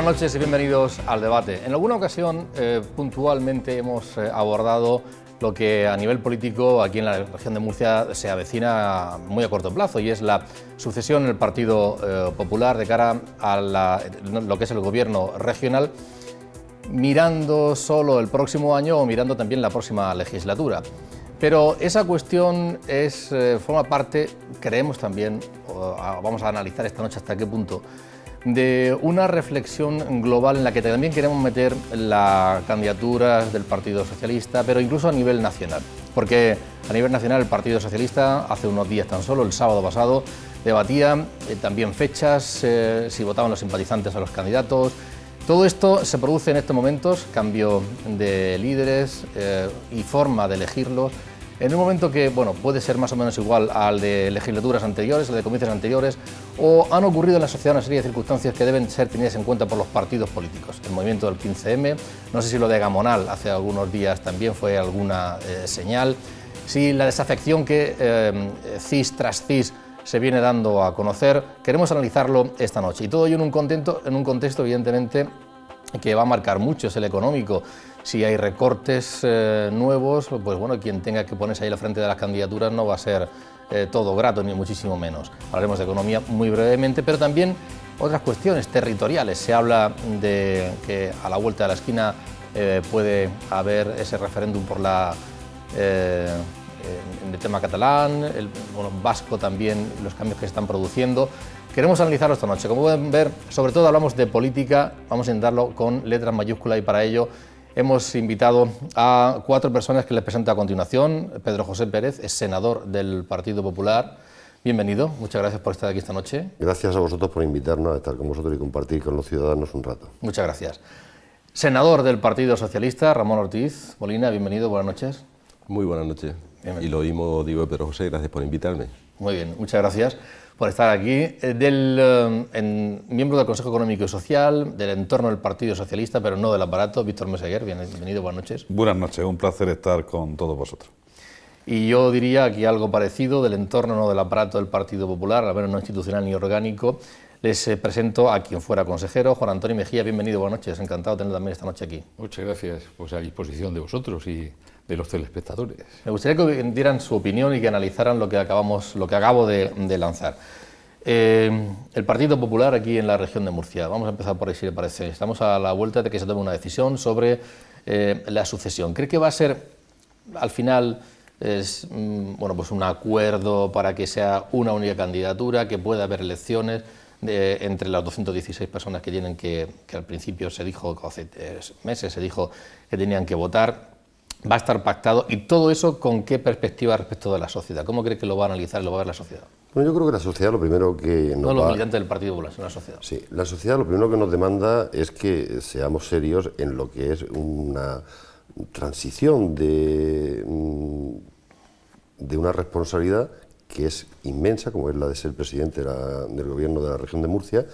Buenas noches y bienvenidos al debate. En alguna ocasión, puntualmente, hemos abordado lo que a nivel político aquí en la región de Murcia se avecina muy a corto plazo, y es la sucesión en el Partido Popular de cara a lo que es el gobierno regional, mirando solo el próximo año o mirando también la próxima legislatura. Pero esa cuestión forma parte, creemos también, vamos a analizar esta noche hasta qué punto, de una reflexión global en la que también queremos meter la candidatura del Partido Socialista, pero incluso a nivel nacional. Porque a nivel nacional el Partido Socialista, hace unos días tan solo, el sábado pasado, debatía también fechas, si votaban los simpatizantes a los candidatos. Todo esto se produce en estos momentos, cambio de líderes y forma de elegirlos, en un momento que puede ser más o menos igual al de legislaturas anteriores, al de comicios anteriores, o han ocurrido en la sociedad una serie de circunstancias que deben ser tenidas en cuenta por los partidos políticos. El movimiento del 15M, no sé si lo de Gamonal hace algunos días también fue alguna señal, si la desafección que CIS tras CIS se viene dando a conocer. Queremos analizarlo esta noche, y todo ello en un contexto evidentemente que va a marcar mucho, es el económico. Si hay recortes nuevos, pues quien tenga que ponerse ahí al frente de las candidaturas no va a ser todo grato, ni muchísimo menos. Hablaremos de economía muy brevemente, pero también otras cuestiones territoriales. Se habla de que a la vuelta de la esquina puede haber ese referéndum por en el tema catalán, el vasco también, los cambios que se están produciendo. Queremos analizarlo esta noche. Como pueden ver, sobre todo hablamos de política, vamos a intentarlo con letras mayúsculas, y para ello hemos invitado a 4 personas que les presento a continuación. Pedro José Pérez es senador del Partido Popular. Bienvenido, muchas gracias por estar aquí esta noche. Gracias a vosotros por invitarnos a estar con vosotros y compartir con los ciudadanos un rato. Muchas gracias. Senador del Partido Socialista, Ramón Ortiz Molina, bienvenido, buenas noches. Muy buenas noches. Bienvenido. Y lo mismo digo, Pedro José, gracias por invitarme. Muy bien, muchas gracias por estar aquí. Miembro del Consejo Económico y Social, del entorno del Partido Socialista, pero no del aparato, Víctor Meseguer, bienvenido, buenas noches. Buenas noches, un placer estar con todos vosotros. Y yo diría aquí algo parecido, del entorno, no del aparato del Partido Popular, al menos no institucional ni orgánico. Les presento a quien fuera consejero, Juan Antonio Mejía, bienvenido, buenas noches, encantado de tenerlo también esta noche aquí. Muchas gracias, pues a disposición de vosotros y de los telespectadores. Me gustaría que dieran su opinión y que analizaran lo que acabo de lanzar. El Partido Popular aquí en la región de Murcia, vamos a empezar por ahí si le parece. Estamos a la vuelta de que se tome una decisión sobre la sucesión. ¿Cree que va a ser al final pues un acuerdo para que sea una única candidatura, que pueda haber elecciones entre las 216 personas que tienen que al principio se dijo, hace meses se dijo que tenían que votar? ¿Va a estar pactado? ¿Y todo eso con qué perspectiva respecto de la sociedad? ¿Cómo cree que lo va a analizar y lo va a ver la sociedad? Bueno, yo creo que la sociedad lo primero que no los militantes del Partido Popular, sino la sociedad. Sí, la sociedad lo primero que nos demanda es que seamos serios en lo que es una transición de una responsabilidad que es inmensa, como es la de ser presidente del gobierno de la región de Murcia,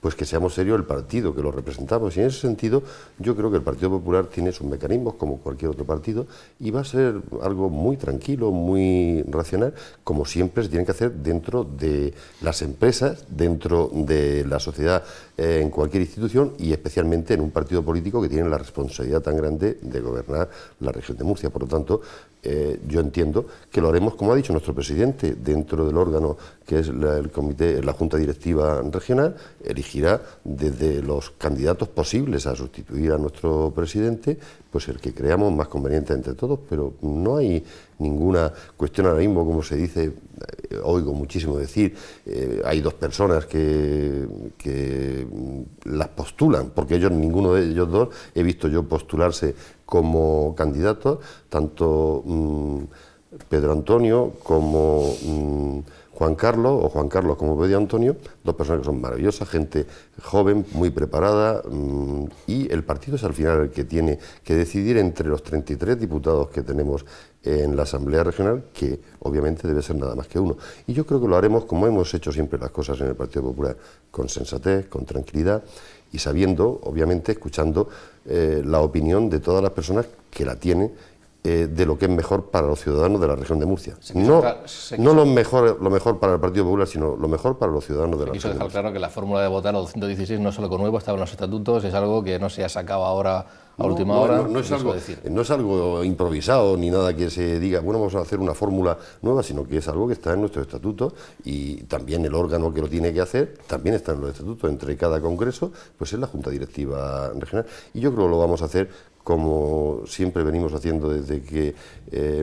pues que seamos serios el partido que lo representamos. Y en ese sentido yo creo que el Partido Popular tiene sus mecanismos como cualquier otro partido, y va a ser algo muy tranquilo, muy racional, como siempre se tiene que hacer dentro de las empresas, dentro de la sociedad, en cualquier institución, y especialmente en un partido político que tiene la responsabilidad tan grande de gobernar la región de Murcia. Por lo tanto, yo entiendo que lo haremos, como ha dicho nuestro presidente, dentro del órgano que es el comité, la Junta Directiva Regional, elegirá desde los candidatos posibles a sustituir a nuestro presidente, pues el que creamos más conveniente entre todos, pero no hay ninguna cuestión ahora mismo, como se dice, oigo muchísimo decir, hay 2 personas que las postulan, porque ninguno de ellos 2 he visto yo postularse como candidatos, tanto Pedro Antonio como Juan Carlos como Pedro Antonio, 2 personas que son maravillosas, gente joven, muy preparada, y el partido es al final el que tiene que decidir entre los 33 diputados que tenemos en la Asamblea Regional, que obviamente debe ser nada más que uno. Y yo creo que lo haremos como hemos hecho siempre las cosas en el Partido Popular, con sensatez, con tranquilidad, y sabiendo, obviamente, escuchando la opinión de todas las personas que la tienen de lo que es mejor para los ciudadanos de la región de Murcia. No lo mejor para el Partido Popular, sino lo mejor para los ciudadanos de la región de dejar Murcia. claro que la fórmula de votar los 216 no es algo nuevo, estaba en los estatutos, es algo que no se ha sacado ahora a última hora. No es algo improvisado ni nada que se diga, bueno, vamos a hacer una fórmula nueva, sino que es algo que está en nuestros estatutos y también el órgano que lo tiene que hacer también está en los estatutos. Entre cada congreso, pues es la Junta Directiva Regional. Y yo creo que lo vamos a hacer como siempre venimos haciendo desde que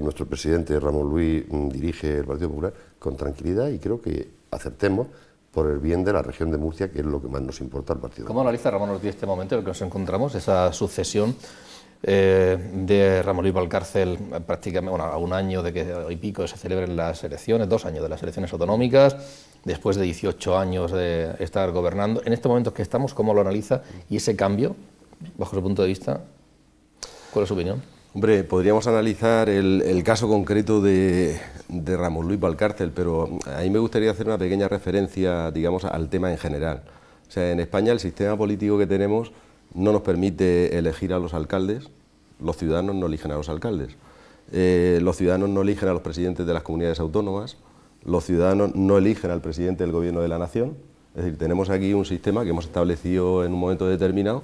nuestro presidente Ramón Luis dirige el Partido Popular, con tranquilidad, y creo que acertemos por el bien de la región de Murcia, que es lo que más nos importa al Partido ¿Cómo Popular. analiza Ramón Ortiz este momento en el que nos encontramos, esa sucesión de Ramón Luis Valcárcel prácticamente a un año de que hoy pico se celebren las elecciones, 2 años de las elecciones autonómicas, después de 18 años de estar gobernando? En este momento que estamos, ¿cómo lo analiza? Y ese cambio, bajo su punto de vista, ¿cuál es su opinión? Hombre, podríamos analizar el caso concreto de Ramón Luis Valcárcel, pero a mí me gustaría hacer una pequeña referencia, digamos, al tema en general. O sea, en España el sistema político que tenemos no nos permite elegir a los alcaldes, los ciudadanos no eligen a los alcaldes, los ciudadanos no eligen a los presidentes de las comunidades autónomas, los ciudadanos no eligen al presidente del Gobierno de la Nación. Es decir, tenemos aquí un sistema que hemos establecido en un momento determinado,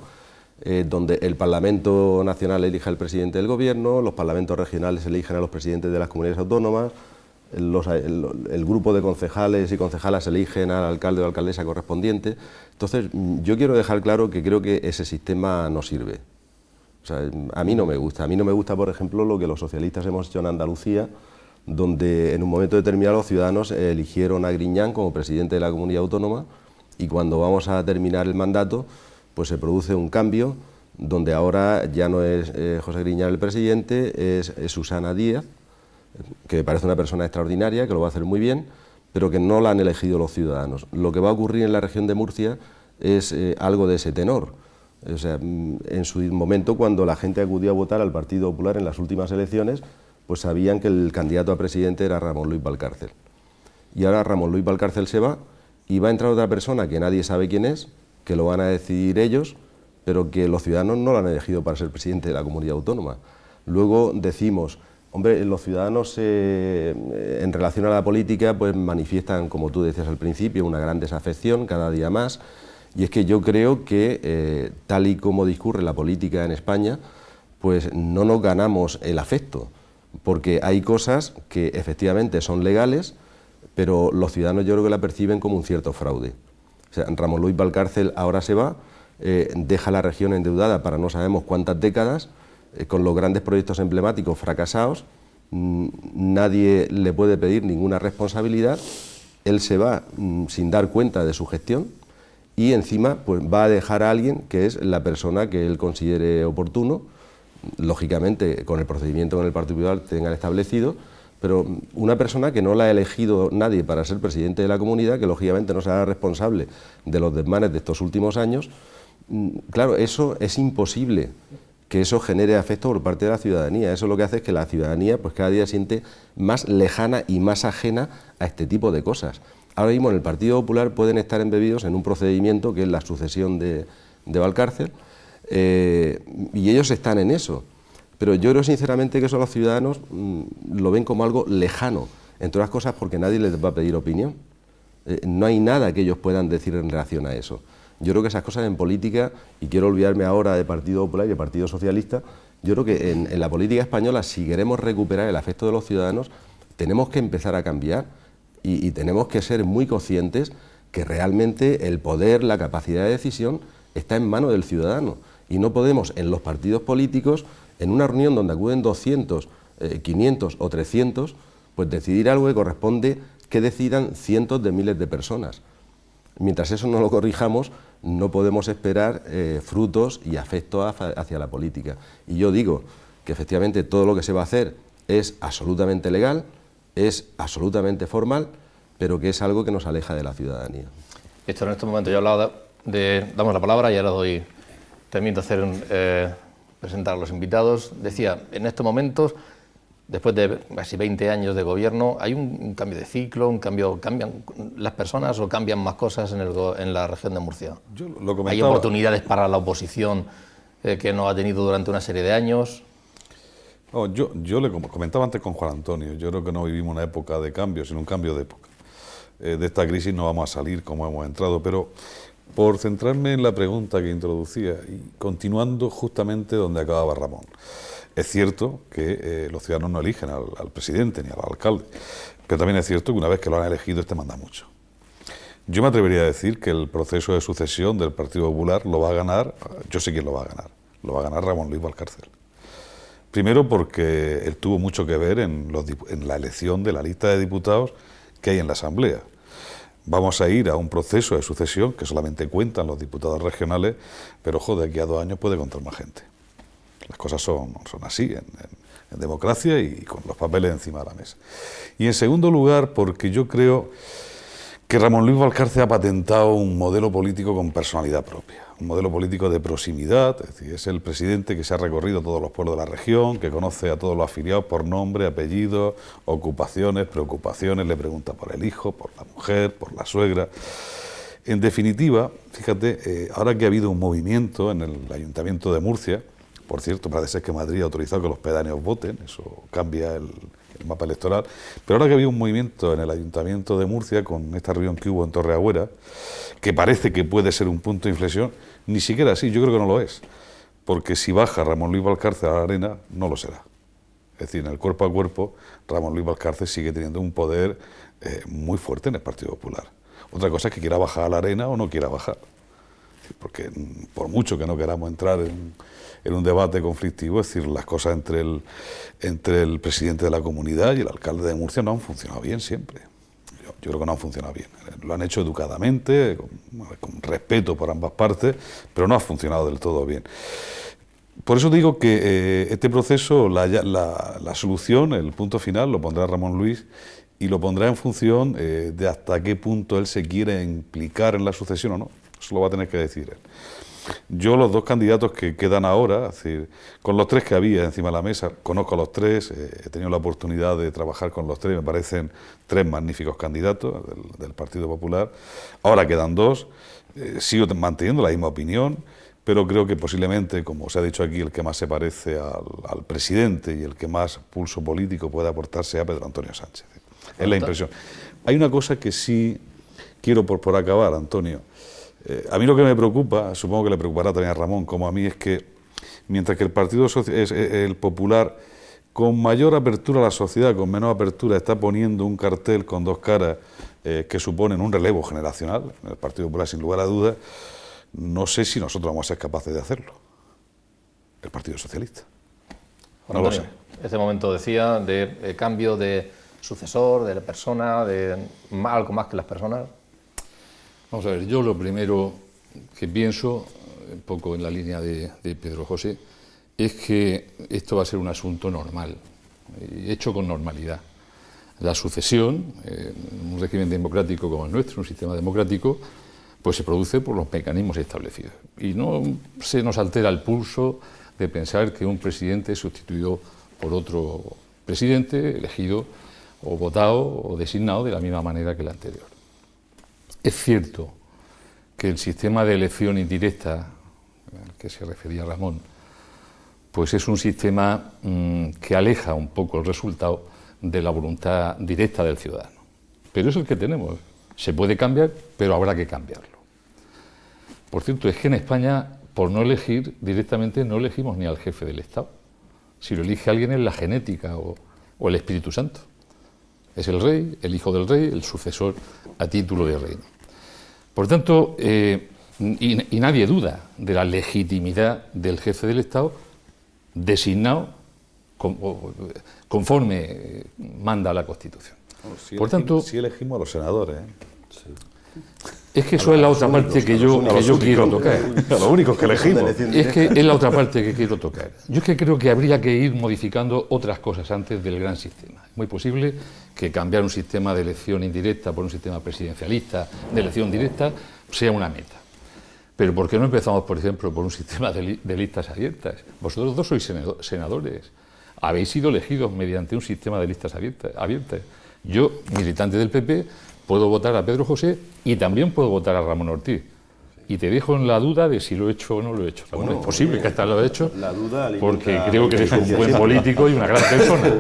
donde el Parlamento Nacional elige al presidente del Gobierno, los parlamentos regionales eligen a los presidentes de las comunidades autónomas, el grupo de concejales y concejalas eligen al alcalde o alcaldesa correspondiente. Entonces, yo quiero dejar claro que creo que ese sistema no sirve. O sea, a mí no me gusta. A mí no me gusta, por ejemplo, lo que los socialistas hemos hecho en Andalucía, donde en un momento determinado los ciudadanos eligieron a Griñán como presidente de la comunidad autónoma, y cuando vamos a terminar el mandato, pues se produce un cambio donde ahora ya no es José Griñán el presidente, es Susana Díaz, que me parece una persona extraordinaria, que lo va a hacer muy bien, pero que no la han elegido los ciudadanos. Lo que va a ocurrir en la región de Murcia es algo de ese tenor. O sea, en su momento, cuando la gente acudió a votar al Partido Popular en las últimas elecciones, pues sabían que el candidato a presidente era Ramón Luis Valcárcel. Y ahora Ramón Luis Valcárcel se va y va a entrar otra persona que nadie sabe quién es, que lo van a decidir ellos, pero que los ciudadanos no lo han elegido para ser presidente de la comunidad autónoma. Luego decimos, hombre, los ciudadanos en relación a la política pues manifiestan, como tú decías al principio, una gran desafección cada día más, y es que yo creo que tal y como discurre la política en España, pues no nos ganamos el afecto, porque hay cosas que efectivamente son legales, pero los ciudadanos yo creo que la perciben como un cierto fraude. O sea, Ramón Luis Valcárcel ahora se va, deja la región endeudada para no sabemos cuántas décadas, con los grandes proyectos emblemáticos fracasados, nadie le puede pedir ninguna responsabilidad, él se va sin dar cuenta de su gestión y encima pues, va a dejar a alguien que es la persona que él considere oportuno, lógicamente con el procedimiento que en el Partido Popular tengan establecido, pero una persona que no la ha elegido nadie para ser presidente de la comunidad, que lógicamente no será responsable de los desmanes de estos últimos años, claro, eso es imposible que eso genere afecto por parte de la ciudadanía. Eso lo que hace es que la ciudadanía pues cada día se siente más lejana y más ajena a este tipo de cosas. Ahora mismo en el Partido Popular pueden estar embebidos en un procedimiento que es la sucesión de Valcárcel, y ellos están en eso. Pero yo creo sinceramente que eso los ciudadanos lo ven como algo lejano, entre otras cosas porque nadie les va a pedir opinión. No hay nada que ellos puedan decir en relación a eso. Yo creo que esas cosas en política, y quiero olvidarme ahora de Partido Popular y de Partido Socialista, yo creo que en la política española, si queremos recuperar el afecto de los ciudadanos, tenemos que empezar a cambiar y tenemos que ser muy conscientes que realmente el poder, la capacidad de decisión está en manos del ciudadano, y no podemos en los partidos políticos, en una reunión donde acuden 200, 500 o 300, pues decidir algo que corresponde que decidan cientos de miles de personas. Mientras eso no lo corrijamos, no podemos esperar frutos y afecto hacia la política. Y yo digo que efectivamente todo lo que se va a hacer es absolutamente legal, es absolutamente formal, pero que es algo que nos aleja de la ciudadanía. Esto en este momento yo he hablado damos la palabra y ahora termino de hacer presentar a los invitados. Decía, en estos momentos, después de casi 20 años de gobierno, hay un cambio de ciclo, cambian las personas o cambian más cosas en la región de Murcia. Yo lo comentaba. Hay oportunidades para la oposición que no ha tenido durante una serie de años. No, yo le comentaba antes con Juan Antonio, yo creo que no vivimos una época de cambio, sino un cambio de época. De esta crisis no vamos a salir como hemos entrado, pero por centrarme en la pregunta que introducía y continuando justamente donde acababa Ramón. Es cierto que los ciudadanos no eligen al presidente ni al alcalde, pero también es cierto que una vez que lo han elegido, manda mucho. Yo me atrevería a decir que el proceso de sucesión del Partido Popular lo va a ganar, yo sé quién lo va a ganar Ramón Luis Valcárcel. Primero porque él tuvo mucho que ver en la elección de la lista de diputados que hay en la Asamblea. Vamos a ir a un proceso de sucesión que solamente cuentan los diputados regionales, pero ojo, de aquí a 2 años puede contar más gente. Las cosas son así en democracia y con los papeles encima de la mesa. Y en segundo lugar, porque yo creo que Ramón Luis Valcárcel ha patentado un modelo político con personalidad propia, un modelo político de proximidad, es decir, es el presidente que se ha recorrido todos los pueblos de la región, que conoce a todos los afiliados por nombre, apellido, ocupaciones, preocupaciones, le pregunta por el hijo, por la mujer, por la suegra. En definitiva, fíjate, ahora que ha habido un movimiento en el Ayuntamiento de Murcia, por cierto, parece ser que Madrid ha autorizado que los pedáneos voten, eso cambia el mapa electoral, pero ahora que había un movimiento en el Ayuntamiento de Murcia con esta reunión que hubo en Torreagüera, que parece que puede ser un punto de inflexión, ni siquiera así, yo creo que no lo es, porque si baja Ramón Luis Valcárcel a la arena, no lo será. Es decir, en el cuerpo a cuerpo, Ramón Luis Valcárcel sigue teniendo un poder muy fuerte en el Partido Popular. Otra cosa es que quiera bajar a la arena o no quiera bajar, porque por mucho que no queramos entrar en un debate conflictivo, es decir, las cosas entre el presidente de la comunidad y el alcalde de Murcia no han funcionado bien siempre. Yo creo que no han funcionado bien. Lo han hecho educadamente, con respeto por ambas partes, pero no ha funcionado del todo bien. Por eso digo que este proceso, la solución, el punto final, lo pondrá Ramón Luis y lo pondrá en función de hasta qué punto él se quiere implicar en la sucesión o no. Eso lo va a tener que decir él. Yo los 2 candidatos que quedan ahora, es decir, con los 3 que había encima de la mesa, conozco a los 3, he tenido la oportunidad de trabajar con los 3, me parecen 3 magníficos candidatos del Partido Popular. Ahora quedan 2, sigo manteniendo la misma opinión, pero creo que posiblemente, como se ha dicho aquí, el que más se parece al presidente y el que más pulso político puede aportar sea Pedro Antonio Sánchez. Es la impresión. Hay una cosa que sí quiero por acabar, Antonio. A mí lo que me preocupa, supongo que le preocupará también a Ramón como a mí, es que mientras que el Partido el Popular, con mayor apertura a la sociedad, con menos apertura, está poniendo un cartel con 2 caras que suponen un relevo generacional, en el Partido Popular sin lugar a dudas, no sé si nosotros vamos a ser capaces de hacerlo, el Partido Socialista. No lo sé. Este momento decía de cambio de sucesor, de persona, de algo más que las personas. Vamos a ver, yo lo primero que pienso, un poco en la línea de Pedro José, es que esto va a ser un asunto normal, hecho con normalidad. La sucesión, en un régimen democrático como el nuestro, un sistema democrático, pues se produce por los mecanismos establecidos. Y no se nos altera el pulso de pensar que un presidente es sustituido por otro presidente elegido o votado o designado de la misma manera que el anterior. Es cierto que el sistema de elección indirecta al que se refería Ramón, pues es un sistema que aleja un poco el resultado de la voluntad directa del ciudadano. Pero es el que tenemos. Se puede cambiar, pero habrá que cambiarlo. Por cierto, es que en España, por no elegir directamente, no elegimos ni al jefe del Estado. Si lo elige alguien es la genética o el Espíritu Santo. Es el rey, el hijo del rey, el sucesor a título de reino. Por tanto, y nadie duda de la legitimidad del jefe del Estado designado conforme manda la Constitución. Por tanto, sí elegimos a los senadores. Sí. Es que eso es la otra parte que yo quiero tocar. Los únicos que elegimos. Es que es la otra parte que quiero tocar. Yo es que creo que habría que ir modificando otras cosas antes del gran sistema. Es muy posible que cambiar un sistema de elección indirecta por un sistema presidencialista de elección directa sea una meta. Pero ¿por qué no empezamos, por ejemplo, por un sistema de listas abiertas? Vosotros 2 sois senadores. Habéis sido elegidos mediante un sistema de listas abiertas. Yo, militante del PP, puedo votar a Pedro José y también puedo votar a Ramón Ortiz. y te dejo en la duda de si lo he hecho o no lo he hecho. Bueno, es posible que hasta lo he hecho, la duda porque creo que eres un buen político y una gran persona.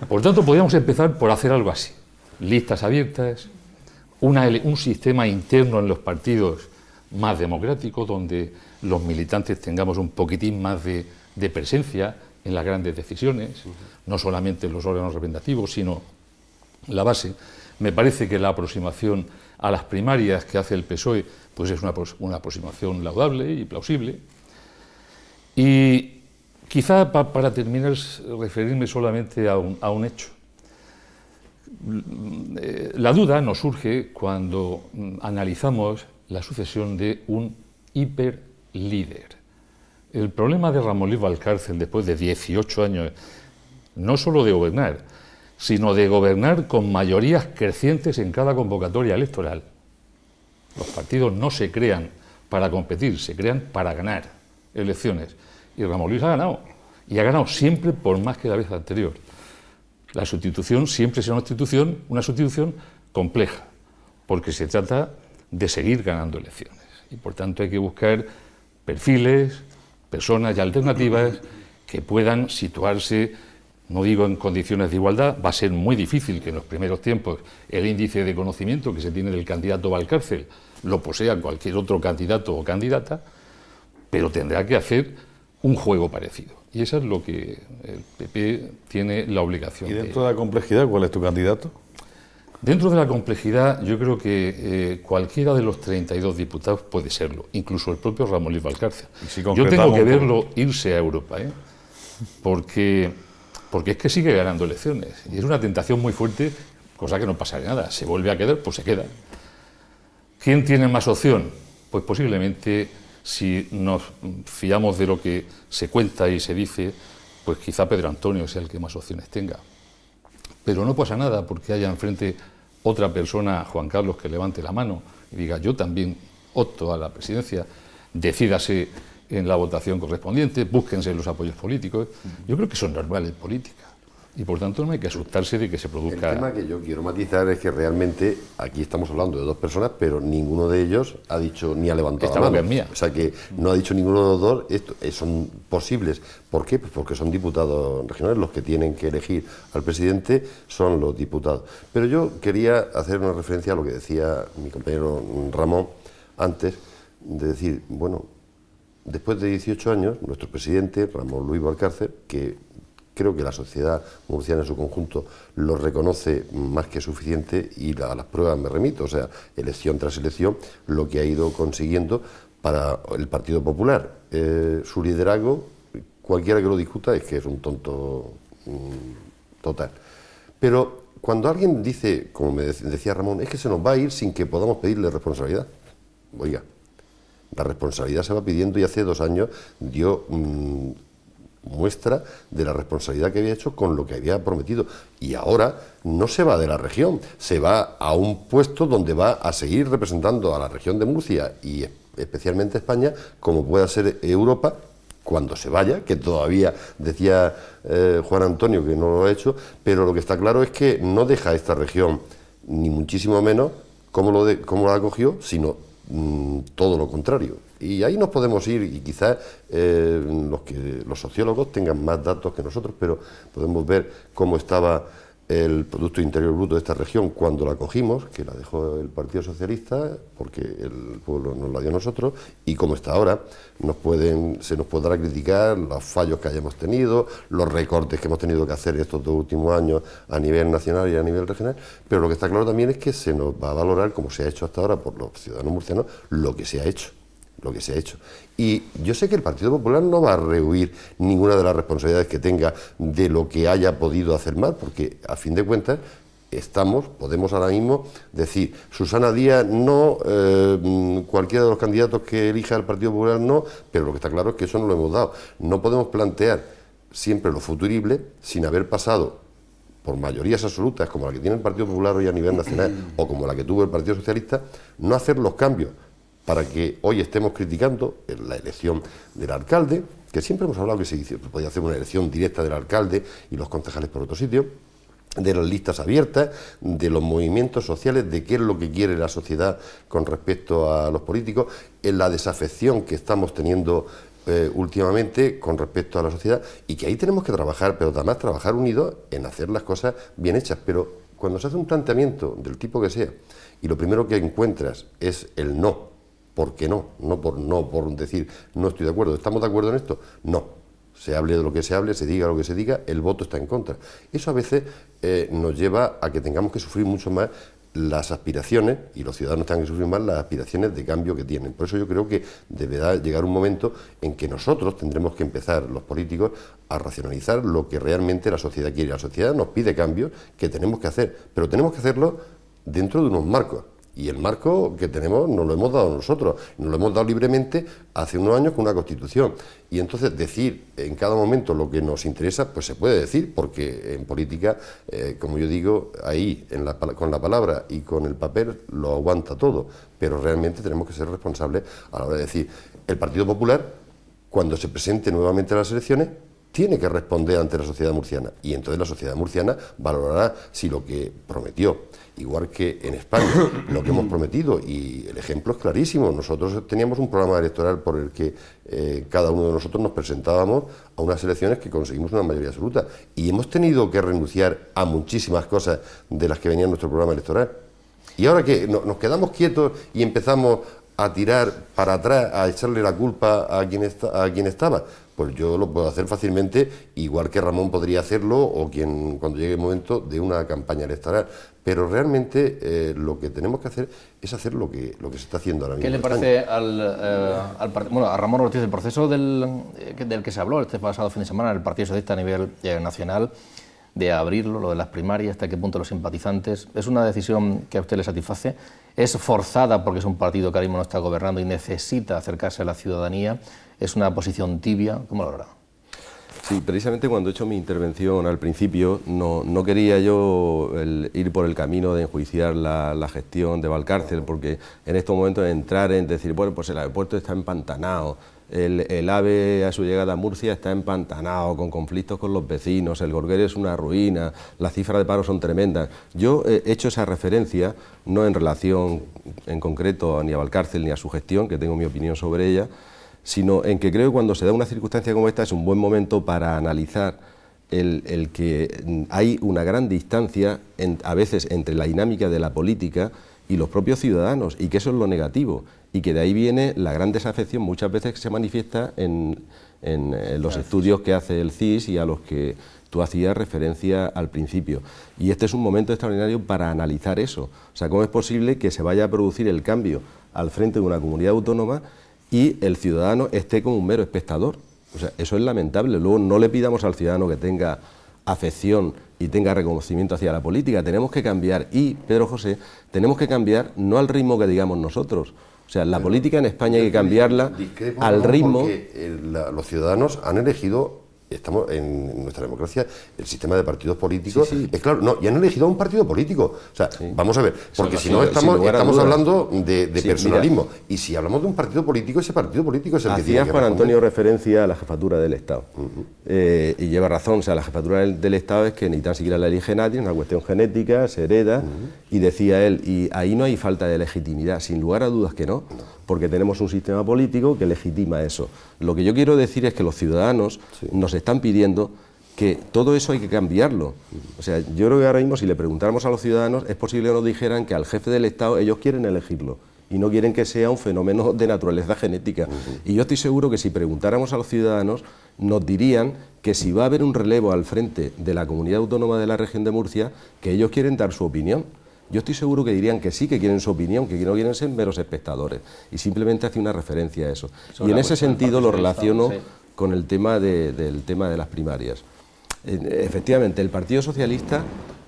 Por tanto, podríamos empezar por hacer algo así. Listas abiertas, un sistema interno en los partidos más democrático, donde los militantes tengamos un poquitín más de presencia en las grandes decisiones, no solamente en los órganos representativos, sino la base. Me parece que la aproximación a las primarias que hace el PSOE pues es una aproximación laudable y plausible. Y quizá para terminar, referirme solamente a un hecho. La duda nos surge cuando analizamos la sucesión de un hiperlíder. El problema de Ramón Luis Valcárcel, después de 18 años, no solo de gobernar, sino de gobernar con mayorías crecientes en cada convocatoria electoral. Los partidos no se crean para competir, se crean para ganar elecciones. Y Ramón Luis ha ganado, y ha ganado siempre por más que la vez anterior. La sustitución siempre será una sustitución compleja, porque se trata de seguir ganando elecciones. Y por tanto hay que buscar perfiles, personas y alternativas que puedan situarse, no digo en condiciones de igualdad, va a ser muy difícil que en los primeros tiempos el índice de conocimiento que se tiene del candidato Valcárcel lo posea cualquier otro candidato o candidata, pero tendrá que hacer un juego parecido. Y eso es lo que el PP tiene la obligación. ¿Y dentro de la complejidad cuál es tu candidato? Dentro de la complejidad, yo creo que cualquiera de los 32 diputados puede serlo, incluso el propio Ramón Luis Valcárcel. Si yo tengo que verlo irse a Europa, porque es que sigue ganando elecciones. Y es una tentación muy fuerte, cosa que no pasa nada. Se vuelve a quedar, pues se queda. ¿Quién tiene más opción? Pues posiblemente, si nos fiamos de lo que se cuenta y se dice, pues quizá Pedro Antonio sea el que más opciones tenga. Pero no pasa nada porque haya enfrente otra persona, Juan Carlos, que levante la mano y diga yo también opto a la presidencia, decídase en la votación correspondiente, búsquense los apoyos políticos. Yo creo que eso es normal en política y por tanto no hay que asustarse de que se produzca... El tema que yo quiero matizar es que realmente aquí estamos hablando de dos personas, pero ninguno de ellos ha dicho ni ha levantado la mano. Es mía. O sea que no ha dicho ninguno de los dos, son posibles. ¿Por qué? Pues porque son diputados regionales, los que tienen que elegir al presidente son los diputados. Pero yo quería hacer una referencia a lo que decía mi compañero Ramón antes, de decir, bueno, después de 18 años, nuestro presidente, Ramón Luis Valcárcel, que creo que la sociedad murciana en su conjunto lo reconoce más que suficiente y a las pruebas me remito, o sea, elección tras elección, lo que ha ido consiguiendo para el Partido Popular. Su liderazgo, cualquiera que lo discuta, es que es un tonto total. Pero cuando alguien dice, como me decía Ramón, es que se nos va a ir sin que podamos pedirle responsabilidad, oiga, la responsabilidad se va pidiendo y hace 2 años dio... muestra de la responsabilidad que había hecho con lo que había prometido y ahora no se va de la región, se va a un puesto donde va a seguir representando a la región de Murcia y especialmente España, como pueda ser Europa cuando se vaya, que todavía decía Juan Antonio que no lo ha hecho, pero lo que está claro es que no deja esta región ni muchísimo menos como la acogió, sino todo lo contrario. Y ahí nos podemos ir y quizás los sociólogos tengan más datos que nosotros, pero podemos ver cómo estaba el Producto Interior Bruto de esta región cuando la cogimos, que la dejó el Partido Socialista, porque el pueblo nos la dio a nosotros, y cómo está ahora. Se nos podrá criticar los fallos que hayamos tenido, los recortes que hemos tenido que hacer estos 2 últimos años a nivel nacional y a nivel regional, pero lo que está claro también es que se nos va a valorar, como se ha hecho hasta ahora por los ciudadanos murcianos, lo que se ha hecho. Y yo sé que el Partido Popular no va a rehuir ninguna de las responsabilidades que tenga de lo que haya podido hacer mal, porque a fin de cuentas podemos ahora mismo decir, Susana Díaz no, cualquiera de los candidatos que elija el Partido Popular no, pero lo que está claro es que eso no lo hemos dado. No podemos plantear siempre lo futurible sin haber pasado por mayorías absolutas como la que tiene el Partido Popular hoy a nivel nacional o como la que tuvo el Partido Socialista, no hacer los cambios para que hoy estemos criticando la elección del alcalde, que siempre hemos hablado que se podía hacer una elección directa del alcalde y los concejales por otro sitio, de las listas abiertas, de los movimientos sociales, de qué es lo que quiere la sociedad con respecto a los políticos, en la desafección que estamos teniendo últimamente con respecto a la sociedad, y que ahí tenemos que trabajar, pero además trabajar unidos en hacer las cosas bien hechas. Pero cuando se hace un planteamiento del tipo que sea, y lo primero que encuentras es el no, ¿por qué no? No por decir no estoy de acuerdo, ¿estamos de acuerdo en esto? No. Se hable de lo que se hable, se diga lo que se diga, el voto está en contra. Eso a veces nos lleva a que tengamos que sufrir mucho más las aspiraciones, y los ciudadanos tengan que sufrir más las aspiraciones de cambio que tienen. Por eso yo creo que deberá llegar un momento en que nosotros tendremos que empezar, los políticos, a racionalizar lo que realmente la sociedad quiere. La sociedad nos pide cambios que tenemos que hacer, pero tenemos que hacerlo dentro de unos marcos. Y el marco que tenemos nos lo hemos dado nosotros, nos lo hemos dado libremente hace unos años con una Constitución. Y entonces decir en cada momento lo que nos interesa, pues se puede decir, porque en política, como yo digo, ahí con la palabra y con el papel lo aguanta todo. Pero realmente tenemos que ser responsables a la hora de decir, el Partido Popular, cuando se presente nuevamente a las elecciones, tiene que responder ante la sociedad murciana, y entonces la sociedad murciana valorará si lo que prometió, igual que en España, lo que hemos prometido, y el ejemplo es clarísimo. Nosotros teníamos un programa electoral por el que cada uno de nosotros nos presentábamos a unas elecciones que conseguimos una mayoría absoluta, y hemos tenido que renunciar a muchísimas cosas de las que venía en nuestro programa electoral. Y ahora que nos quedamos quietos y empezamos a tirar para atrás, a echarle la culpa a quien estaba, pues yo lo puedo hacer fácilmente, igual que Ramón podría hacerlo, o quien cuando llegue el momento de una campaña electoral. Pero realmente lo que tenemos que hacer es hacer lo que se está haciendo ahora mismo. ¿Qué le parece a Ramón Ortiz el proceso del que se habló este pasado fin de semana en el Partido Socialista a nivel nacional, de abrirlo, lo de las primarias, hasta qué punto los simpatizantes? ¿Es una decisión que a usted le satisface? ¿Es forzada porque es un partido que ahora mismo no está gobernando y necesita acercarse a la ciudadanía? ¿Es una posición tibia? ¿Cómo lo verá? Sí, precisamente cuando he hecho mi intervención al principio, no quería yo ir por el camino de enjuiciar la gestión de Valcárcel, porque en estos momentos entrar en decir, bueno, pues el aeropuerto está empantanado, el AVE a su llegada a Murcia está empantanado, con conflictos con los vecinos, el Gorguero es una ruina, las cifras de paro son tremendas. Yo he hecho esa referencia, no en relación en concreto ni a Valcárcel ni a su gestión, que tengo mi opinión sobre ella, sino en que creo que cuando se da una circunstancia como esta es un buen momento para analizar el que hay una gran distancia a veces entre la dinámica de la política y los propios ciudadanos, y que eso es lo negativo, y que de ahí viene la gran desafección muchas veces que se manifiesta en los estudios que hace el CIS y a los que tú hacías referencia al principio. Y este es un momento extraordinario para analizar eso. O sea, cómo es posible que se vaya a producir el cambio al frente de una comunidad autónoma y el ciudadano esté como un mero espectador. O sea, eso es lamentable. Luego no le pidamos al ciudadano que tenga afección y tenga reconocimiento hacia la política. Tenemos que cambiar, y Pedro José, tenemos que cambiar no al ritmo que digamos nosotros. O sea, la política en España hay que cambiarla al ritmo. Porque los ciudadanos han elegido, estamos en nuestra democracia, el sistema de partidos políticos, Sí. es claro, no, y han elegido a un partido político. O sea, vamos a ver, porque si no sin lugar a estamos dudas. hablando de Sí, personalismo. Y si hablamos de un partido político, ese partido político es el que tiene Hacía que Juan responder. Antonio referencia a la jefatura del Estado. Y lleva razón, o sea, la jefatura del Estado es que ni tan siquiera la elige nadie, es una cuestión genética, se hereda, y decía él, y ahí no hay falta de legitimidad, sin lugar a dudas que no, porque tenemos un sistema político que legitima eso. Lo que yo quiero decir es que los ciudadanos nos están pidiendo que todo eso hay que cambiarlo. O sea, yo creo que ahora mismo si le preguntáramos a los ciudadanos, es posible que nos dijeran que al jefe del Estado ellos quieren elegirlo y no quieren que sea un fenómeno de naturaleza genética. Y yo estoy seguro que si preguntáramos a los ciudadanos, nos dirían que si va a haber un relevo al frente de la comunidad autónoma de la región de Murcia, que ellos quieren dar su opinión. Yo estoy seguro que dirían que sí, que quieren su opinión, que no quieren ser meros espectadores. Y simplemente hace una referencia a eso. Y en ese sentido lo relaciono con el tema del tema de las primarias. Efectivamente, el Partido Socialista,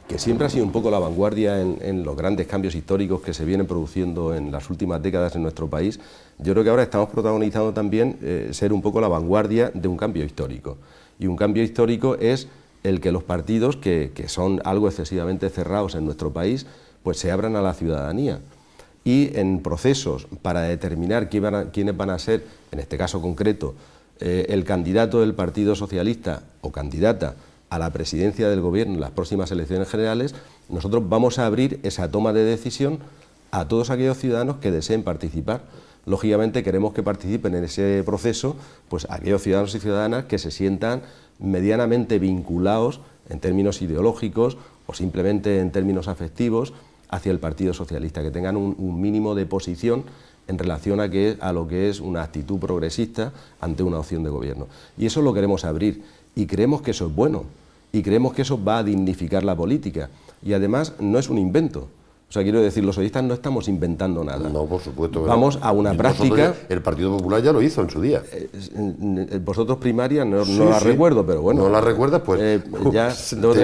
que siempre ha sido un poco la vanguardia en los grandes cambios históricos que se vienen produciendo en las últimas décadas en nuestro país, yo creo que ahora estamos protagonizando también ser un poco la vanguardia de un cambio histórico. Y un cambio histórico es el que los partidos, que son algo excesivamente cerrados en nuestro país, pues se abran a la ciudadanía. Y en procesos para determinar quiénes van a ser, en este caso concreto, el candidato del Partido Socialista o candidata a la presidencia del Gobierno en las próximas elecciones generales, nosotros vamos a abrir esa toma de decisión a todos aquellos ciudadanos que deseen participar. Lógicamente queremos que participen en ese proceso pues aquellos ciudadanos y ciudadanas que se sientan medianamente vinculados en términos ideológicos o simplemente en términos afectivos hacia el Partido Socialista, que tengan un mínimo de posición en relación a lo que es una actitud progresista ante una opción de gobierno. Y eso lo queremos abrir y creemos que eso es bueno y creemos que eso va a dignificar la política y además no es un invento. O sea, quiero decir, los socialistas no estamos inventando nada. No, por supuesto. Vamos a una práctica... El Partido Popular ya lo hizo en su día. Vosotros primarias no la recuerdo, pero bueno. ¿No la recuerdas? Pues ya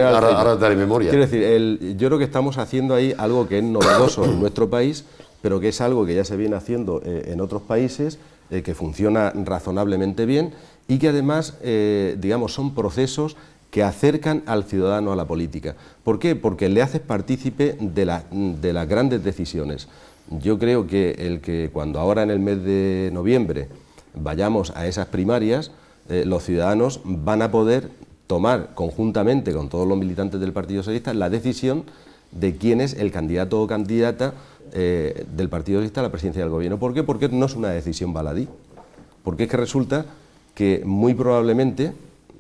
ahora te haré memoria. Quiero decir, yo creo que estamos haciendo ahí algo que es novedoso en nuestro país, pero que es algo que ya se viene haciendo en otros países, que funciona razonablemente bien y que además, digamos, son procesos que acercan al ciudadano a la política. ¿Por qué? Porque le haces partícipe de las grandes decisiones. Yo creo que cuando ahora en el mes de noviembre vayamos a esas primarias, los ciudadanos van a poder tomar conjuntamente con todos los militantes del Partido Socialista la decisión de quién es el candidato o candidata del Partido Socialista a la presidencia del Gobierno. ¿Por qué? Porque no es una decisión baladí. Porque es que resulta que muy probablemente,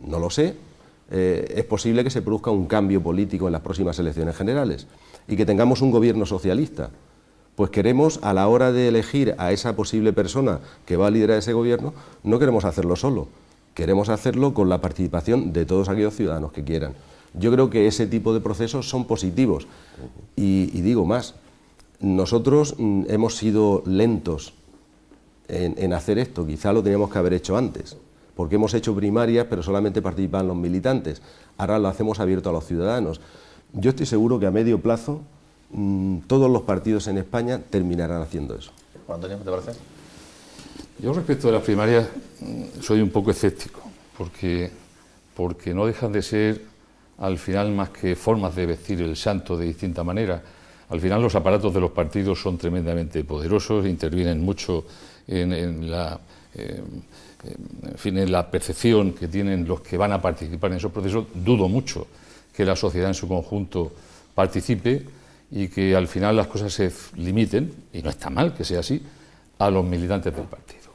no lo sé, es posible que se produzca un cambio político en las próximas elecciones generales y que tengamos un gobierno socialista. Pues queremos, a la hora de elegir a esa posible persona que va a liderar ese gobierno, no queremos hacerlo solo, queremos hacerlo con la participación de todos aquellos ciudadanos que quieran. Yo creo que ese tipo de procesos son positivos y digo más, nosotros hemos sido lentos en hacer esto, quizá lo teníamos que haber hecho antes, porque hemos hecho primarias, pero solamente participan los militantes. Ahora lo hacemos abierto a los ciudadanos. Yo estoy seguro que a medio plazo todos los partidos en España terminarán haciendo eso. Juan Antonio, ¿qué te parece? Yo respecto a las primarias soy un poco escéptico, porque no dejan de ser al final más que formas de vestir el santo de distinta manera. Al final los aparatos de los partidos son tremendamente poderosos, intervienen mucho en la percepción que tienen los que van a participar en esos procesos. Dudo mucho que la sociedad en su conjunto participe y que al final las cosas se limiten, y no está mal que sea así, a los militantes del partido.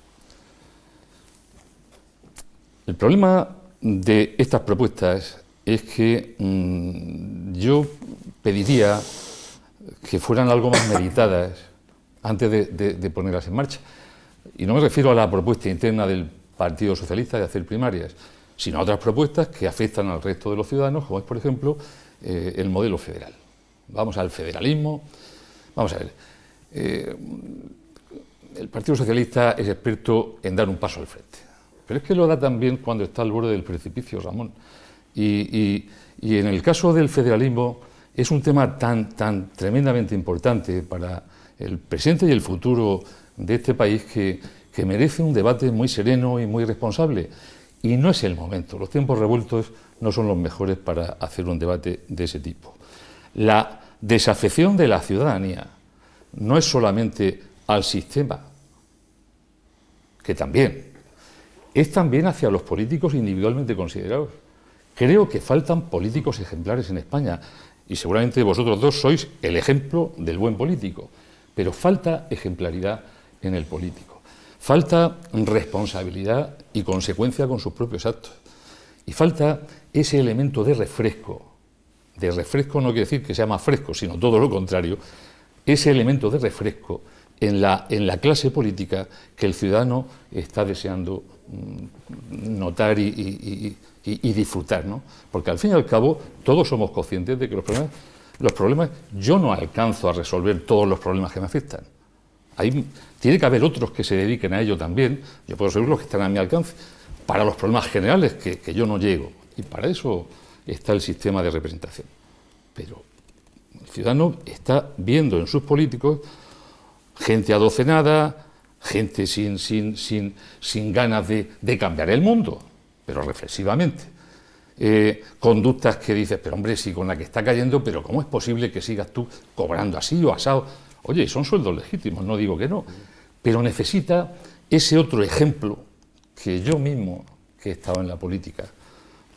El problema de estas propuestas es que yo pediría que fueran algo más meditadas antes de ponerlas en marcha. Y no me refiero a la propuesta interna del Partido Socialista de hacer primarias, sino a otras propuestas que afectan al resto de los ciudadanos, como es, por ejemplo, el modelo federal. Vamos al federalismo. Vamos a ver. El Partido Socialista es experto en dar un paso al frente, pero es que lo da también cuando está al borde del precipicio, Ramón. Y en el caso del federalismo es un tema tan tremendamente importante para el presente y el futuro de este país que merece un debate muy sereno y muy responsable. Y no es el momento, los tiempos revueltos no son los mejores para hacer un debate de ese tipo. La desafección de la ciudadanía no es solamente al sistema, que también, es también hacia los políticos individualmente considerados. Creo que faltan políticos ejemplares en España, y seguramente vosotros dos sois el ejemplo del buen político, pero falta ejemplaridad en el político. Falta responsabilidad y consecuencia con sus propios actos. Y falta ese elemento de refresco. De refresco no quiere decir que sea más fresco, sino todo lo contrario. Ese elemento de refresco en la clase política que el ciudadano está deseando notar y disfrutar, ¿no? Porque al fin y al cabo todos somos conscientes de que los problemas, yo no alcanzo a resolver todos los problemas que me afectan. Tiene que haber otros que se dediquen a ello también. Yo puedo ser los que están a mi alcance para los problemas generales que yo no llego. Y para eso está el sistema de representación. Pero el ciudadano está viendo en sus políticos gente adocenada, gente sin ganas de cambiar el mundo, pero reflexivamente. Conductas que dices, pero hombre, si con la que está cayendo, pero ¿cómo es posible que sigas tú cobrando así o asado? Oye, son sueldos legítimos, no digo que no, pero necesita ese otro ejemplo que yo mismo, que he estado en la política,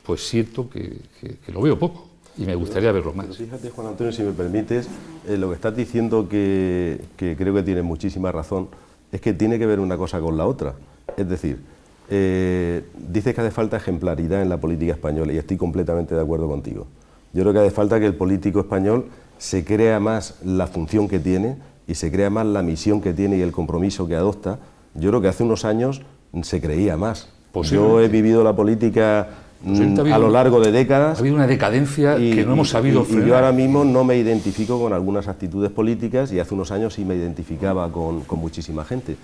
pues siento que lo veo poco y me gustaría verlo más. Fíjate, Juan Antonio, si me permites, lo que estás diciendo que creo que tienes muchísima razón, es que tiene que ver una cosa con la otra. Es decir, dices que hace falta ejemplaridad en la política española y estoy completamente de acuerdo contigo. Yo creo que hace falta que el político español se crea más la función que tiene y se crea más la misión que tiene y el compromiso que adopta. Yo creo que hace unos años se creía más. Yo he vivido la política a lo largo de décadas. Ha habido una decadencia que no hemos sabido frenar. Y yo ahora mismo no me identifico con algunas actitudes políticas y hace unos años sí me identificaba con muchísima gente.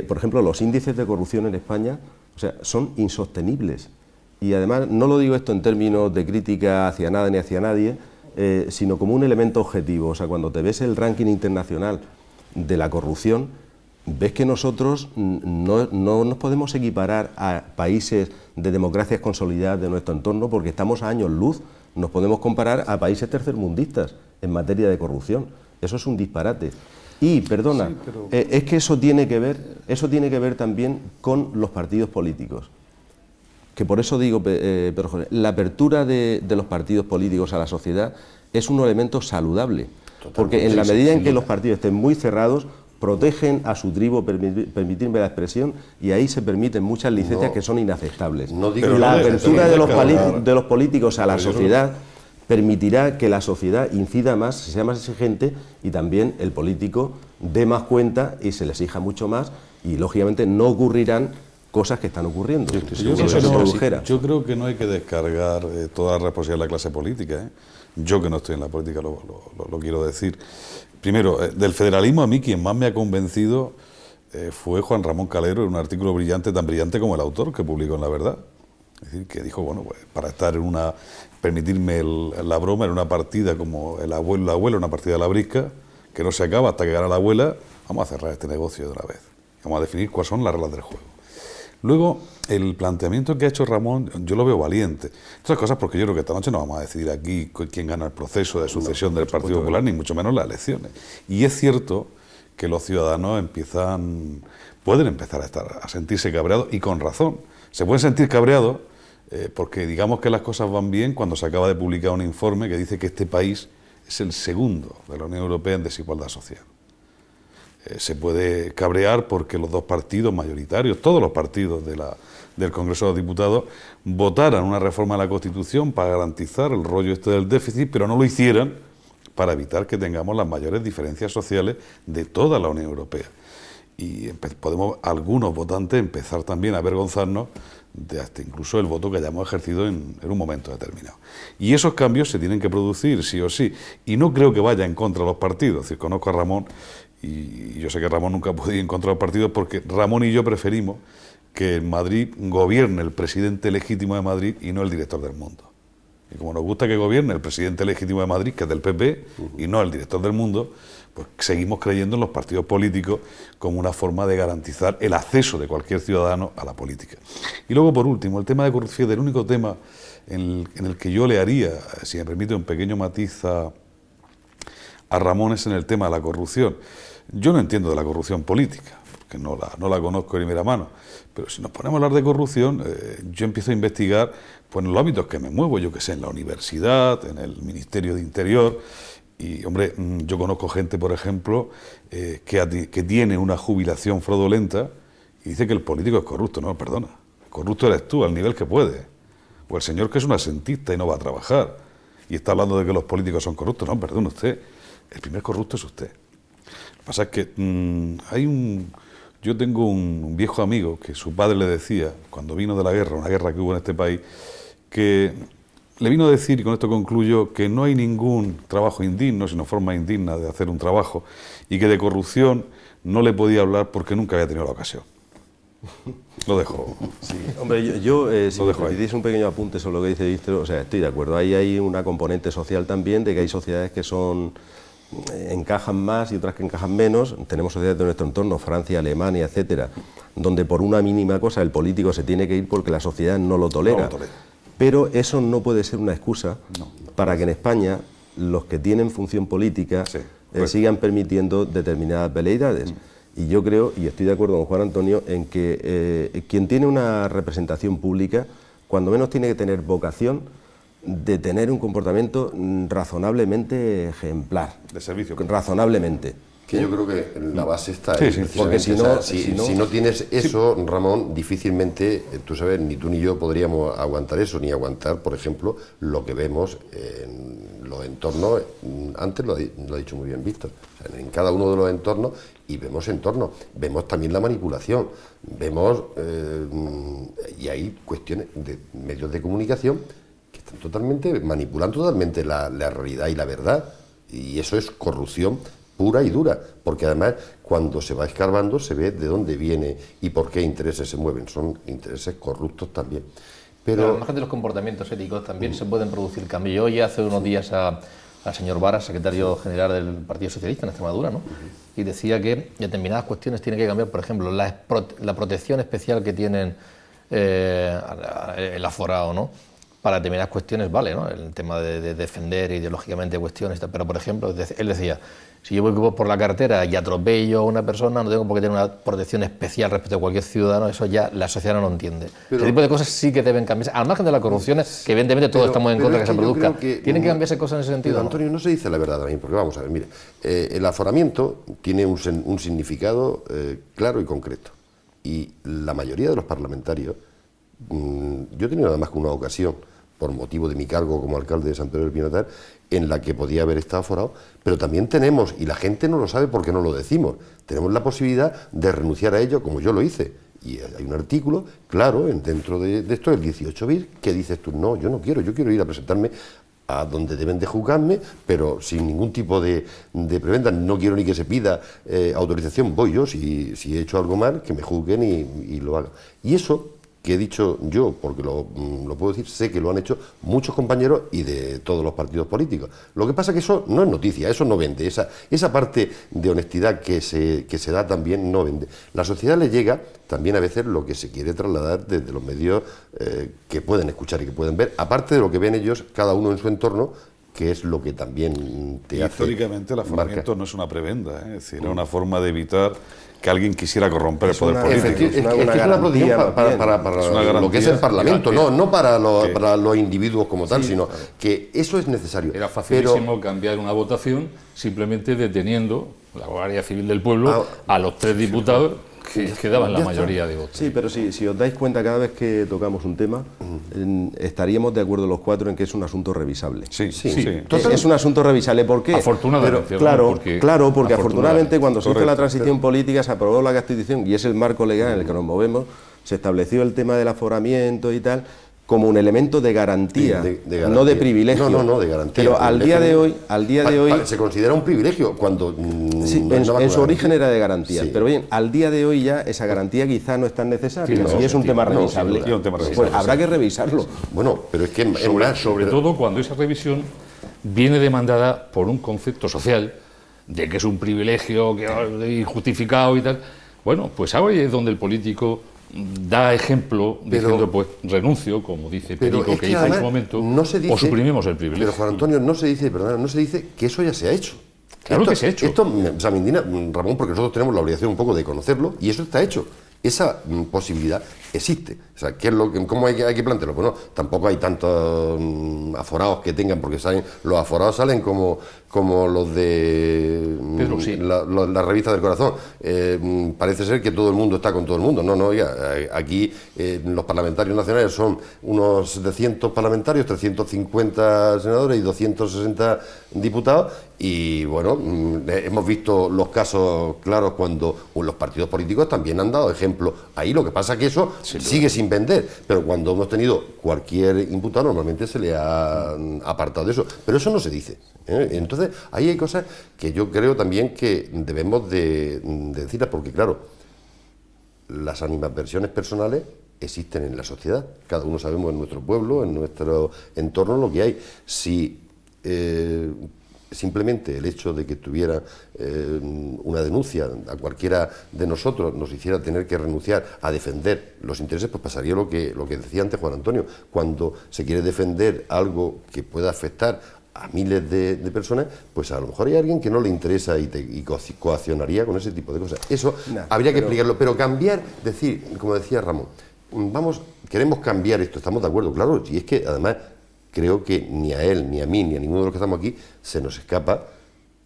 Por ejemplo, los índices de corrupción en España, o sea, son insostenibles. Y además no lo digo esto en términos de crítica hacia nada ni hacia nadie, sino como un elemento objetivo. O sea, cuando te ves el ranking internacional de la corrupción, ves que nosotros no nos podemos equiparar a países de democracias consolidadas de nuestro entorno porque estamos a años luz. Nos podemos comparar a países tercermundistas en materia de corrupción. Eso es un disparate. Y, perdona, sí, pero... es que eso tiene que ver también con los partidos políticos. Que por eso digo, pero José, la apertura de los partidos políticos a la sociedad es un elemento saludable. Totalmente. Porque en la medida en que los partidos estén muy cerrados, protegen a su tribu, permitirme la expresión, y ahí se permiten muchas licencias que son inaceptables. La apertura de los políticos a la sociedad permitirá que la sociedad incida más, sea más exigente y también el político dé más cuenta y se le exija mucho más y lógicamente no ocurrirán cosas que están ocurriendo. Yo creo que no hay que descargar toda la responsabilidad de la clase política. Yo que no estoy en la política lo quiero decir. Primero, del federalismo a mí quien más me ha convencido fue Juan Ramón Calero en un artículo brillante, tan brillante como el autor que publicó en La Verdad. Es decir, que dijo, bueno, pues para estar en una, permitirme la broma, en una partida como el abuelo, la abuela, una partida de la brisca, que no se acaba hasta que gana la abuela, vamos a cerrar este negocio de una vez. Vamos a definir cuáles son las reglas del juego. Luego, el planteamiento que ha hecho Ramón, yo lo veo valiente. Otras cosas porque yo creo que esta noche no vamos a decidir aquí quién gana el proceso de sucesión del Partido Popular, ni mucho menos las elecciones. Y es cierto que los ciudadanos pueden empezar a sentirse cabreados, y con razón. Se pueden sentir cabreados porque digamos que las cosas van bien cuando se acaba de publicar un informe que dice que este país es el segundo de la Unión Europea en desigualdad social. Se puede cabrear porque los dos partidos mayoritarios, todos los partidos del Congreso de los Diputados, votaran una reforma de la Constitución para garantizar el rollo este del déficit, pero no lo hicieran para evitar que tengamos las mayores diferencias sociales de toda la Unión Europea. Y podemos algunos votantes empezar también a avergonzarnos de hasta incluso el voto que hayamos ejercido en un momento determinado. Y esos cambios se tienen que producir sí o sí, y no creo que vaya en contra de los partidos. Es decir, conozco a Ramón y yo sé que Ramón nunca ha podido ir en contra de los partidos porque Ramón y yo preferimos que en Madrid gobierne el presidente legítimo de Madrid y no el director del Mundo. Y como nos gusta que gobierne el presidente legítimo de Madrid, que es del PP, y no el director del Mundo, pues seguimos creyendo en los partidos políticos como una forma de garantizar el acceso de cualquier ciudadano a la política. Y luego, por último, el tema de corrupción, el único tema en el que yo le haría, si me permite un pequeño matiz a Ramón, es en el tema de la corrupción. Yo no entiendo de la corrupción política, porque no la conozco de primera mano, pero si nos ponemos a hablar de corrupción, yo empiezo a investigar pues, en los ámbitos que me muevo, yo que sé, en la universidad, en el Ministerio de Interior. Y, hombre, yo conozco gente, por ejemplo, que tiene una jubilación fraudulenta y dice que el político es corrupto. No, perdona, corrupto eres tú, al nivel que puede. O el señor que es un asentista y no va a trabajar y está hablando de que los políticos son corruptos. No, perdone usted, el primer corrupto es usted. Lo que pasa es que yo tengo un viejo amigo que su padre le decía, cuando vino de la guerra, una guerra que hubo en este país, que le vino a decir, y con esto concluyo, que no hay ningún trabajo indigno, sino forma indigna de hacer un trabajo, y que de corrupción no le podía hablar porque nunca había tenido la ocasión. Lo dejo. Sí, hombre, si me permitís un pequeño apunte sobre lo que dice Víctor, o sea, estoy de acuerdo. Ahí hay una componente social también, de que hay sociedades que encajan más y otras que encajan menos. Tenemos sociedades de nuestro entorno, Francia, Alemania, etcétera, donde por una mínima cosa el político se tiene que ir porque la sociedad no lo tolera. Pero eso no puede ser una excusa para que en España los que tienen función política sigan permitiendo determinadas veleidades. Y yo creo, y estoy de acuerdo con Juan Antonio, en que quien tiene una representación pública, cuando menos tiene que tener vocación de tener un comportamiento razonablemente ejemplar. De servicio. Razonablemente. Que yo creo que la base está Sí, ahí, sí, porque si no- si no tienes eso, Ramón, difícilmente, tú sabes, ni tú ni yo podríamos aguantar eso, ni aguantar, por ejemplo, lo que vemos en los entornos. Antes lo ha dicho muy bien Víctor, o sea, en cada uno de los entornos, y vemos entornos, vemos también la manipulación, vemos, y hay cuestiones de medios de comunicación que están totalmente, manipulando totalmente la realidad y la verdad, y eso es corrupción pura y dura, porque además cuando se va escarbando se ve de dónde viene y por qué intereses se mueven, son intereses corruptos también. Pero al margen de los comportamientos éticos también se pueden producir cambios. Yo oí hace unos días al señor Vara, secretario general del Partido Socialista en Extremadura, ¿no? Y decía que determinadas cuestiones tienen que cambiar, por ejemplo, la protección especial que tienen el aforado, ¿no? Para determinadas cuestiones vale, ¿no? El tema de defender ideológicamente cuestiones, pero por ejemplo, él decía, si yo voy por la carretera y atropello a una persona, no tengo por qué tener una protección especial respecto a cualquier ciudadano, eso ya la sociedad no lo entiende. Ese tipo de cosas sí que deben cambiarse, al margen de las corrupciones, que evidentemente todos estamos en contra de que se produzca. ¿Tienen que cambiarse cosas en ese sentido? Pero, Antonio, no se dice la verdad también, porque vamos a ver, mire, el aforamiento tiene un significado claro y concreto, y la mayoría de los parlamentarios, yo he tenido nada más que una ocasión, por motivo de mi cargo como alcalde de San Pedro del Pinatar, en la que podía haber estado aforado, pero también tenemos, y la gente no lo sabe porque no lo decimos, tenemos la posibilidad de renunciar a ello, como yo lo hice. Y hay un artículo, claro, dentro de esto, el 18 bis, que dices tú, no, yo no quiero, yo quiero ir a presentarme a donde deben de juzgarme, pero sin ningún tipo de preventa, no quiero ni que se pida autorización, voy yo, si he hecho algo mal, que me juzguen y lo hagan. Y eso que he dicho yo, porque lo puedo decir, sé que lo han hecho muchos compañeros y de todos los partidos políticos. Lo que pasa es que eso no es noticia, eso no vende, esa parte de honestidad que se da también no vende. La sociedad le llega también a veces lo que se quiere trasladar desde los medios que pueden escuchar y que pueden ver, aparte de lo que ven ellos, cada uno en su entorno, que es lo que también te hace. Históricamente el aforamiento no es una prebenda, es decir, era una forma de evitar que alguien quisiera corromper el poder político. Es una protección para lo que es el Parlamento, no para los individuos como tal, sino que eso es necesario. Era facilísimo cambiar una votación simplemente deteniendo la Guardia Civil del Pueblo a los 3 diputados que daban la mayoría de votos. Sí, pero si os dais cuenta, cada vez que tocamos un tema, estaríamos de acuerdo los 4 en que es un asunto revisable. Sí. Es un asunto revisable. ¿Por qué? Afortunadamente. Porque afortunadamente cuando se hizo la transición política se aprobó la Constitución y es el marco legal en el que nos movemos, se estableció el tema del aforamiento y tal, como un elemento de garantía, garantía. No de privilegio. No, de garantía. Pero al día de hoy se considera un privilegio cuando en su origen era de garantía, pero bien, al día de hoy ya esa garantía quizá no es tan necesaria y es un tema revisable. Pues habrá que revisarlo. Bueno, pero es que sobre todo cuando esa revisión viene demandada por un concepto social de que es un privilegio injustificado y tal. Bueno, pues ahora es donde el político da ejemplo diciendo, pues renuncio, como dice Perico, que hizo en su momento, o suprimimos el privilegio. Pero Juan Antonio, no se dice que eso ya se ha hecho. Claro que se ha hecho. Esto me indigna, Ramón, porque nosotros tenemos la obligación un poco de conocerlo, y eso está hecho. Esa posibilidad existe. O sea, ¿cómo hay que plantearlo? Bueno, tampoco hay tantos aforados que tengan, porque los aforados salen como los de Pedro, sí. la revista del corazón. Parece ser que todo el mundo está con todo el mundo. No, oiga, aquí los parlamentarios nacionales son unos 700 parlamentarios, 350 senadores y 260 diputados, y bueno, hemos visto los casos claros cuando los partidos políticos también han dado ejemplo. Ahí lo que pasa es que eso sigue sin vender, pero cuando hemos tenido cualquier imputado normalmente se le ha apartado de eso, pero eso no se dice. Entonces ahí hay cosas que yo creo también que debemos de decirlas, porque claro, las animadversiones personales existen en la sociedad, cada uno sabemos en nuestro pueblo, en nuestro entorno lo que hay. Si simplemente el hecho de que tuviera una denuncia a cualquiera de nosotros nos hiciera tener que renunciar a defender los intereses, pues pasaría lo que decía antes Juan Antonio. Cuando se quiere defender algo que pueda afectar a miles de personas, pues a lo mejor hay alguien que no le interesa y coaccionaría con ese tipo de cosas. Eso habría que explicarlo, pero cambiar, decir, como decía Ramón, queremos cambiar esto, estamos de acuerdo, claro, y es que además creo que ni a él, ni a mí, ni a ninguno de los que estamos aquí se nos escapa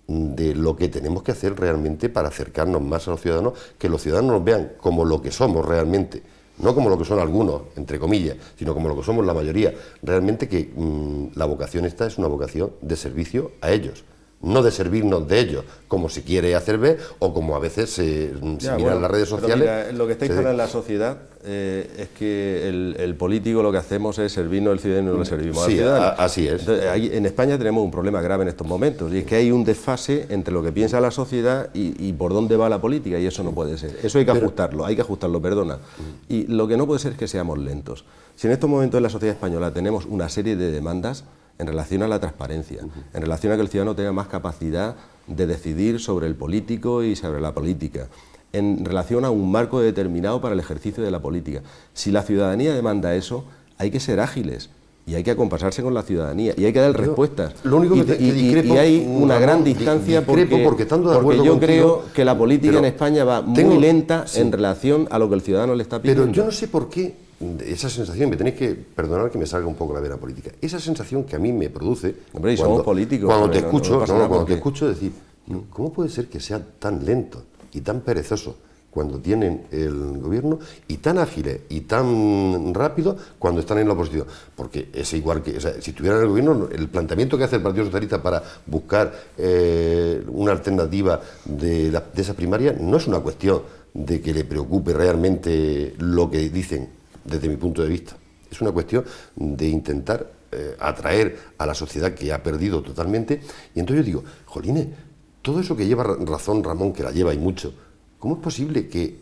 de lo que tenemos que hacer realmente para acercarnos más a los ciudadanos, que los ciudadanos nos vean como lo que somos realmente, no como lo que son algunos, entre comillas, sino como lo que somos la mayoría. Realmente que la vocación esta es una vocación de servicio a ellos, no de servirnos de ellos, como se quiere hacer ver o como a veces se mira en las redes sociales. Mira, lo que está instalado en la sociedad es que el político lo que hacemos es servirnos al ciudadano y no le servimos al ciudadano. Así es. Entonces, en España tenemos un problema grave en estos momentos, y es que hay un desfase entre lo que piensa la sociedad y por dónde va la política, y eso no puede ser. Eso hay que ajustarlo, perdona. Y lo que no puede ser es que seamos lentos. Si en estos momentos en la sociedad española tenemos una serie de demandas en relación a la transparencia, en relación a que el ciudadano tenga más capacidad de decidir sobre el político y sobre la política, en relación a un marco determinado para el ejercicio de la política. Si la ciudadanía demanda eso, hay que ser ágiles y hay que acompasarse con la ciudadanía y hay que dar respuestas. Lo único que discrepo, y hay una gran distancia porque yo creo que la política en España va muy lenta en relación a lo que el ciudadano le está pidiendo. Pero yo no sé por qué esa sensación, me tenéis que perdonar que me salga un poco la vena política, esa sensación que a mí me produce, hombre, y somos políticos, cuando te escucho decir, ¿cómo puede ser que sea tan lento y tan perezoso cuando tienen el gobierno y tan ágiles y tan rápido cuando están en la oposición? Porque es igual que, o sea, si estuvieran en el gobierno, el planteamiento que hace el Partido Socialista para buscar una alternativa de esa primaria no es una cuestión de que le preocupe realmente lo que dicen, desde mi punto de vista. Es una cuestión de intentar atraer a la sociedad que ha perdido totalmente. Y entonces yo digo, jolines, todo eso que lleva razón Ramón, que la lleva y mucho, ¿cómo es posible que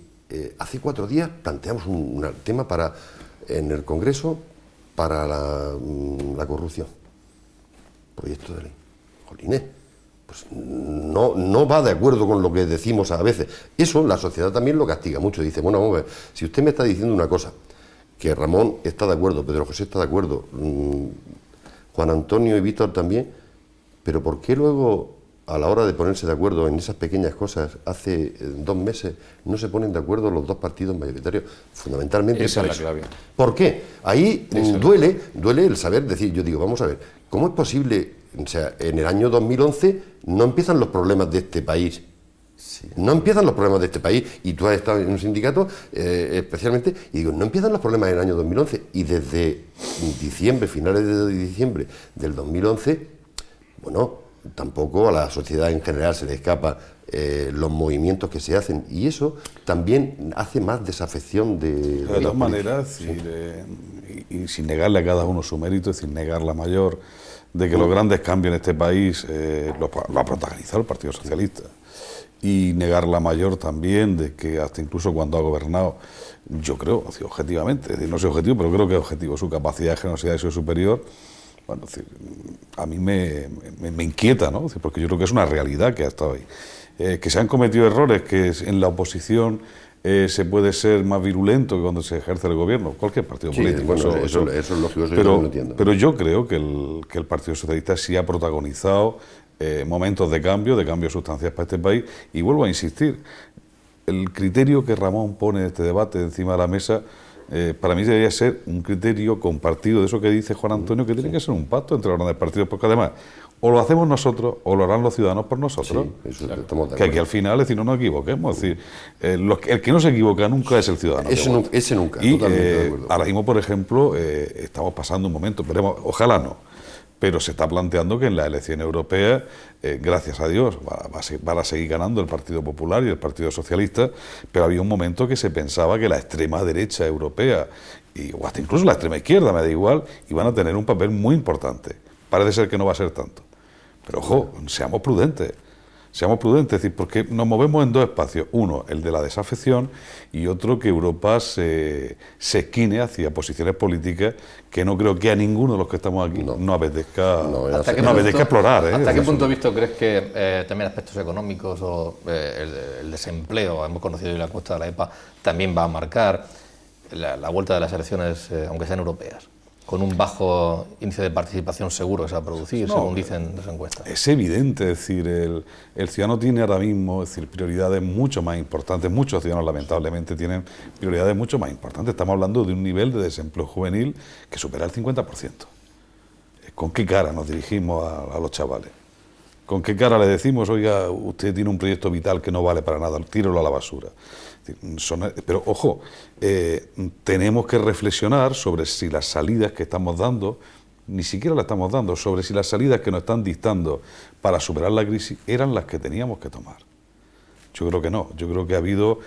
hace 4 días planteamos un tema en el Congreso para la corrupción? Proyecto de ley. Jolines, pues no va de acuerdo con lo que decimos a veces. Eso la sociedad también lo castiga mucho. Dice, bueno, vamos a ver, si usted me está diciendo una cosa, que Ramón está de acuerdo, Pedro José está de acuerdo, Juan Antonio y Víctor también, pero ¿por qué luego, a la hora de ponerse de acuerdo en esas pequeñas cosas, hace 2 meses no se ponen de acuerdo los 2 partidos mayoritarios? Fundamentalmente esa es la clave. ¿Por qué? Ahí duele el saber decir, yo digo, vamos a ver, ¿cómo es posible, o sea, en el año 2011 no empiezan los problemas de este país? Sí. No empiezan los problemas de este país, y tú has estado en un sindicato especialmente, y digo, no empiezan los problemas en el año 2011, y desde diciembre, finales de diciembre del 2011, bueno, tampoco a la sociedad en general se le escapa los movimientos que se hacen, y eso también hace más desafección de todas maneras, y sin negarle a cada uno su mérito, es decir, negar la mayor de que los grandes cambios en este país lo ha protagonizado el Partido Socialista. Y negar la mayor también de que hasta incluso cuando ha gobernado, yo creo, objetivamente, es decir, no soy objetivo, pero creo que es objetivo, su capacidad de generosidad es superior. Bueno, es decir, a mí me inquieta, ¿no? Es decir, porque yo creo que es una realidad que ha estado ahí. Que se han cometido errores, que en la oposición se puede ser más virulento que cuando se ejerce el gobierno, cualquier partido político. Bueno, eso es lógico, eso yo lo entiendo. Pero yo creo que el Partido Socialista sí ha protagonizado momentos de cambio sustanciales para este país, y vuelvo a insistir, el criterio que Ramón pone en este debate encima de la mesa, para mí debería ser un criterio compartido, de eso que dice Juan Antonio, que tiene que ser un pacto entre los grandes partidos, porque además o lo hacemos nosotros o lo harán los ciudadanos por nosotros. Sí, eso estamos de acuerdo. Que aquí al final, es decir, no nos equivoquemos, es decir, el que no se equivoca nunca es el ciudadano. Ese nunca, y totalmente de acuerdo. Ahora mismo, por ejemplo, estamos pasando un momento, veremos, ojalá no, pero se está planteando que en las elecciones europeas, gracias a Dios, van a seguir ganando el Partido Popular y el Partido Socialista, pero había un momento que se pensaba que la extrema derecha europea, o hasta incluso la extrema izquierda, me da igual, iban a tener un papel muy importante. Parece ser que no va a ser tanto. Pero ojo, seamos prudentes, es decir, porque nos movemos en 2 espacios. Uno, el de la desafección, y otro, que Europa se esquine hacia posiciones políticas que no creo que a ninguno de los que estamos aquí no apetezca explorar. ¿Hasta qué punto de vista crees que también aspectos económicos o el desempleo, hemos conocido hoy la encuesta de la EPA, también va a marcar la vuelta de las elecciones, aunque sean europeas? con un bajo índice de participación seguro que se va a producir, según dicen las encuestas. Es evidente, es decir, el ciudadano tiene ahora mismo, es decir, prioridades mucho más importantes. Muchos ciudadanos, lamentablemente, tienen prioridades mucho más importantes. Estamos hablando de un nivel de desempleo juvenil que supera el 50%. ¿Con qué cara nos dirigimos a los chavales? ¿Con qué cara le decimos, oiga, usted tiene un proyecto vital que no vale para nada, tíralo a la basura? Pero, ojo, tenemos que reflexionar sobre si las salidas que estamos dando, ni siquiera las estamos dando, sobre si las salidas que nos están dictando para superar la crisis eran las que teníamos que tomar. Yo creo que no, yo creo que ha habido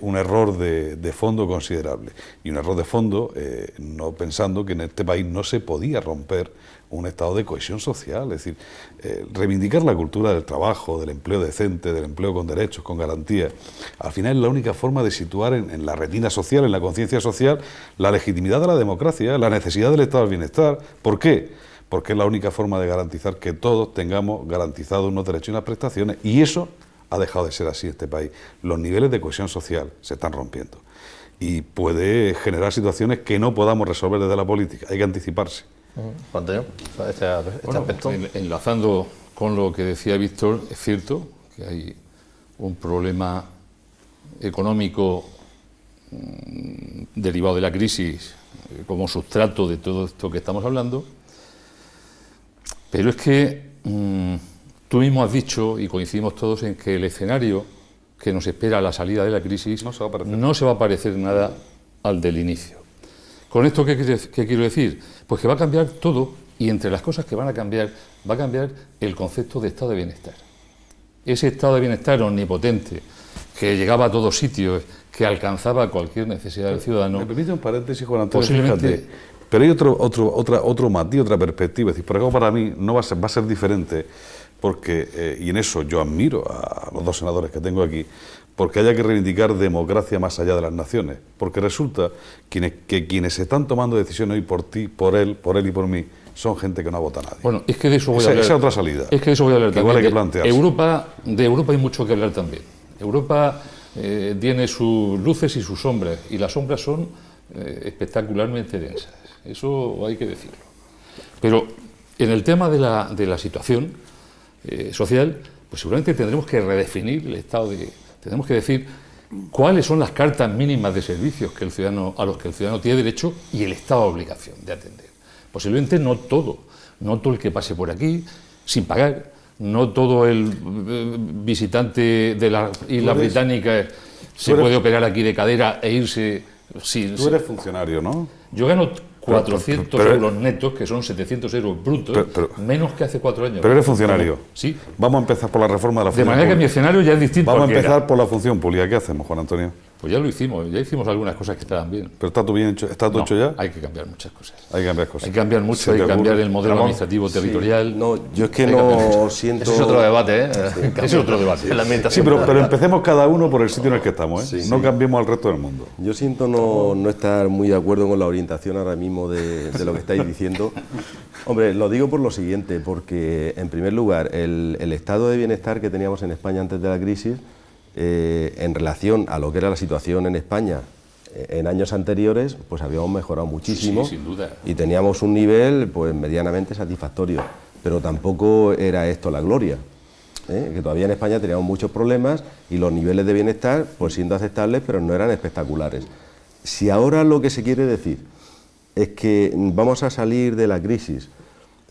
un error de fondo considerable. Y un error de fondo no pensando que en este país no se podía romper un estado de cohesión social, es decir, reivindicar la cultura del trabajo, del empleo decente, del empleo con derechos, con garantías. Al final es la única forma de situar en la retina social, en la conciencia social, la legitimidad de la democracia, la necesidad del estado del bienestar. ¿Por qué? Porque es la única forma de garantizar que todos tengamos garantizados unos derechos y unas prestaciones, y eso ha dejado de ser así en este país. Los niveles de cohesión social se están rompiendo y puede generar situaciones que no podamos resolver desde la política. Hay que anticiparse. Juan Antonio, este aspecto. Enlazando con lo que decía Víctor, es cierto que hay un problema económico derivado de la crisis como sustrato de todo esto que estamos hablando, pero es que tú mismo has dicho, y coincidimos todos, en que el escenario que nos espera a la salida de la crisis no se va a parecer nada al del inicio. ¿Con esto qué quiero decir? Pues que va a cambiar todo, y entre las cosas que van a cambiar, va a cambiar el concepto de estado de bienestar. Ese estado de bienestar omnipotente, que llegaba a todos sitios, que alcanzaba cualquier necesidad del ciudadano. Me permite un paréntesis, Juan Antonio, fíjate, pero hay otro matiz, otra perspectiva. Es decir, por ejemplo, para mí no va a ser diferente, porque, y en eso yo admiro a los dos senadores que tengo aquí, porque haya que reivindicar democracia más allá de las naciones, porque resulta que quienes están tomando decisiones hoy por ti, por él y por mí, son gente que no vota a nadie. Bueno, es que de eso voy a hablar. Esa es otra salida. Es que de eso voy a hablar también. Igual hay que plantearse. De Europa hay mucho que hablar también. Europa tiene sus luces y sus sombras, y las sombras son espectacularmente densas. Eso hay que decirlo. Pero en el tema de la situación social, pues seguramente tendremos que redefinir el estado de... Tenemos que decir cuáles son las cartas mínimas de servicios a los que el ciudadano tiene derecho y el Estado obligación de atender. Posiblemente no todo el que pase por aquí sin pagar, no todo el visitante de las Islas Británicas se puede operar aquí de cadera e irse sin... Tú eres funcionario, ¿no? Yo gano 400 euros netos, que son 700 euros brutos, menos que hace 4 años. Pero eres funcionario. Sí. Vamos a empezar por la reforma de la función pública. De manera que mi escenario ya es distinto. Vamos a empezar por la función pública. ¿Qué hacemos, Juan Antonio? Pues ya lo hicimos, ya hicimos algunas cosas que estaban bien. ¿Pero está todo bien hecho? ¿Está todo hecho ya? Hay que cambiar muchas cosas. Hay que cambiar cosas. Hay que cambiar mucho, hay que cambiar el modelo administrativo territorial. No, yo es que no siento... Ese es otro debate, ¿eh? Ese es otro debate. Sí, pero empecemos cada uno por el sitio en el que estamos, ¿eh? No cambiemos al resto del mundo. Yo siento no estar muy de acuerdo con la orientación ahora mismo de lo que estáis diciendo. Hombre, lo digo por lo siguiente, porque en primer lugar, el estado de bienestar que teníamos en España antes de la crisis, en relación a lo que era la situación en España en años anteriores, pues habíamos mejorado muchísimo, sí, sin duda. Y teníamos un nivel pues medianamente satisfactorio, pero tampoco era esto la gloria, que todavía en España teníamos muchos problemas y los niveles de bienestar pues siendo aceptables, pero no eran espectaculares. Si ahora lo que se quiere decir es que vamos a salir de la crisis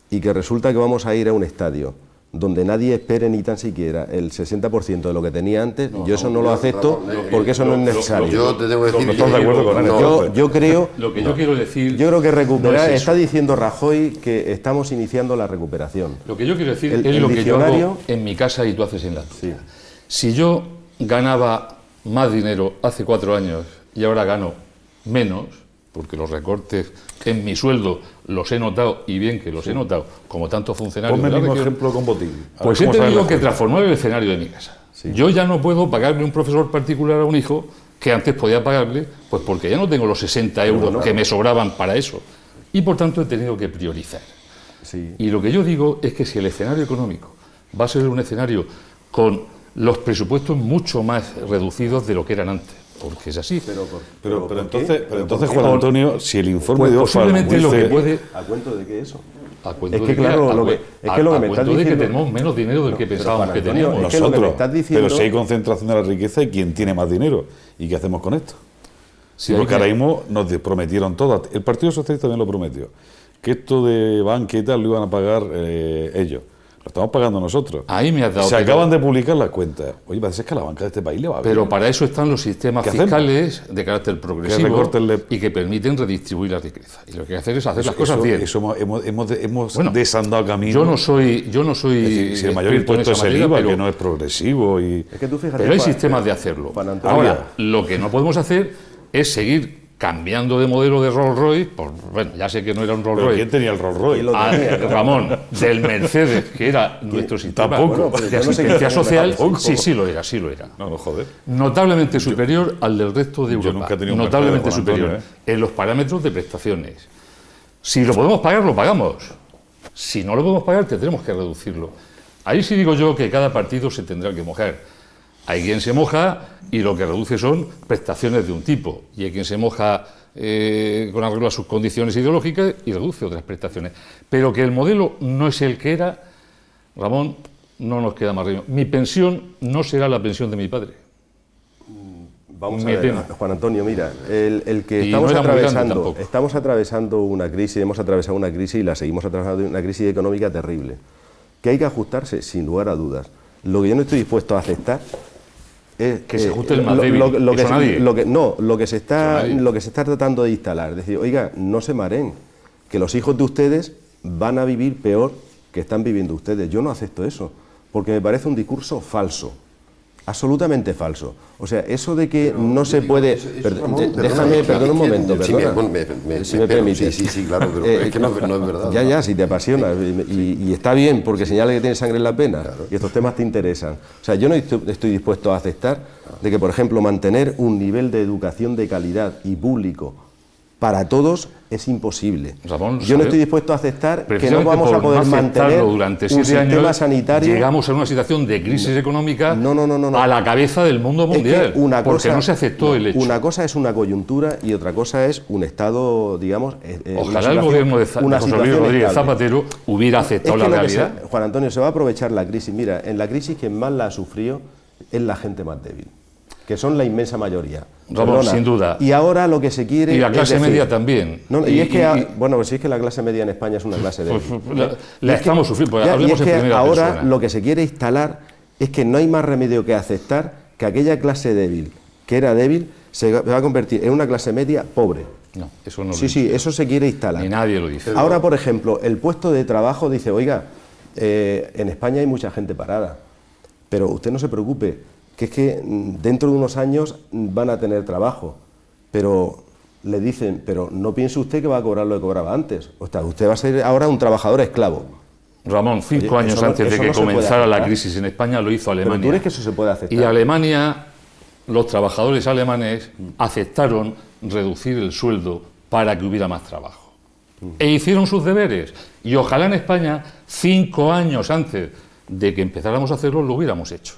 y que resulta que vamos a ir a un estadio donde nadie espere ni tan siquiera el 60% de lo que tenía antes, yo eso no lo acepto, porque eso no es necesario. Yo te debo decir... No estoy de acuerdo con él. Yo creo... Lo que yo quiero decir... Yo creo que recuperar... no es está diciendo Rajoy que estamos iniciando la recuperación. Lo que yo quiero decir es lo que yo hago en mi casa y tú haces en la tuya. Sí. Si yo ganaba más dinero hace 4 años y ahora gano menos, porque los recortes en mi sueldo los he notado, y bien que los he notado, como tantos funcionarios... Ponme el mismo ejemplo con Botín. Pues he tenido que transformar el escenario de mi casa. Sí. Yo ya no puedo pagarle un profesor particular a un hijo que antes podía pagarle, pues porque ya no tengo los 60 euros que me sobraban para eso. Y por tanto he tenido que priorizar. Sí. Y lo que yo digo es que si el escenario económico va a ser un escenario con los presupuestos mucho más reducidos de lo que eran antes, porque es así. Pero entonces, Juan Antonio, si el informe de Oxfam posiblemente lo que puede... ¿A cuento de qué eso? A cuento Es que de claro, lo que me estás de que diciendo... tenemos menos dinero del que pensábamos que teníamos. Es que lo que me estás diciendo... Pero si hay concentración de la riqueza, ¿y quién tiene más dinero? ¿Y qué hacemos con esto? Sí, Porque ahora mismo nos prometieron todo. El Partido Socialista también lo prometió. Que esto de banca y tal lo iban a pagar ellos. Lo estamos pagando nosotros. Ahí me has dado... Se acaban de publicar las cuentas. Oye, parece que a la banca de este país le va bien. Pero para eso están los sistemas ¿Qué fiscales de carácter progresivo recorten y que permiten redistribuir la riqueza. Y lo que hay que hacer es hacer las cosas bien. Eso hemos Bueno, desandado camino. Yo no soy Es decir, si el mayor experto en impuesto es esa el materia, IVA, pero, que no es progresivo. Es que tú fíjate, pero hay Juan, sistemas de hacerlo. Juan Antonio. Ahora, lo que no podemos hacer es seguir cambiando de modelo de Rolls Royce. Bueno, ya sé que no era un Rolls ¿Pero Royce. quién tenía el Rolls Royce? Ramón, del Mercedes, que era nuestro sistema Tampoco. de asistencia social. Tampoco. Sí lo era, sí lo era. No, joder. Notablemente superior al del resto de Europa. nunca he tenido un notablemente Mercedes, Juan superior Antonio, en los parámetros de prestaciones. Si lo podemos pagar, lo pagamos. Si no lo podemos pagar, tendremos que reducirlo. Ahí sí digo yo que cada partido se tendrá que mojar. Hay quien se moja y lo que reduce son prestaciones de un tipo. Y hay quien se moja con arreglo a sus condiciones ideológicas y reduce otras prestaciones. Pero que el modelo no es el que era, Ramón, no nos queda más remedio. Mi pensión no será la pensión de mi padre. Vamos a ver, Juan Antonio, mira, el que estamos atravesando una crisis, hemos atravesado una crisis y la seguimos atravesando, una crisis económica terrible, que hay que ajustarse sin lugar a dudas. Lo que yo no estoy dispuesto a aceptar es que se ajuste el más débil. Lo que se está tratando de instalar, es decir, oiga, no se mareen, que los hijos de ustedes van a vivir peor que están viviendo ustedes. Yo no acepto eso, porque me parece un discurso falso. Absolutamente falso. O sea, eso de que no se puede... Perdona un momento, perdona. Si me permite. Sí, claro, pero es que no es verdad. Ya, si te apasiona. Y está bien, porque señala que tienes sangre en la pena. Claro. Y estos temas te interesan. O sea, yo no estoy dispuesto a aceptar de que, por ejemplo, mantener un nivel de educación de calidad y público para todos es imposible. Ramón, yo no estoy dispuesto a aceptar que no vamos a poder mantener durante un sistema sanitario. Llegamos a una situación de crisis económica a la cabeza del mundo mundial, es que porque no se aceptó el hecho. Una cosa es una coyuntura y otra cosa es un estado, digamos... Ojalá el gobierno de José Luis Rodríguez Zapatero hubiera aceptado la realidad. Juan Antonio, se va a aprovechar la crisis. Mira, en la crisis quien más la ha sufrido es la gente más débil, que son la inmensa mayoría. Ramón, sin duda. Y ahora lo que se quiere... Y la clase media también. Bueno, si es que la clase media en España es una clase débil. La estamos sufriendo. Y es que ahora lo que se quiere instalar es que no hay más remedio que aceptar que aquella clase débil, que era débil, se va a convertir en una clase media pobre. No, eso no lo dice. Sí, eso se quiere instalar. Ni nadie lo dice. Ahora, por ejemplo, el puesto de trabajo dice, oiga, en España hay mucha gente parada, pero usted no se preocupe, que es que dentro de unos años van a tener trabajo, pero le dicen, pero no piense usted que va a cobrar lo que cobraba antes, o sea, usted va a ser ahora un trabajador esclavo. Ramón, 5 años antes de que comenzara la crisis en España lo hizo Alemania. Pero tú crees que eso se puede aceptar. Y Alemania, los trabajadores alemanes aceptaron reducir el sueldo para que hubiera más trabajo. E hicieron sus deberes. Y ojalá en España, 5 años antes de que empezáramos a hacerlo, lo hubiéramos hecho.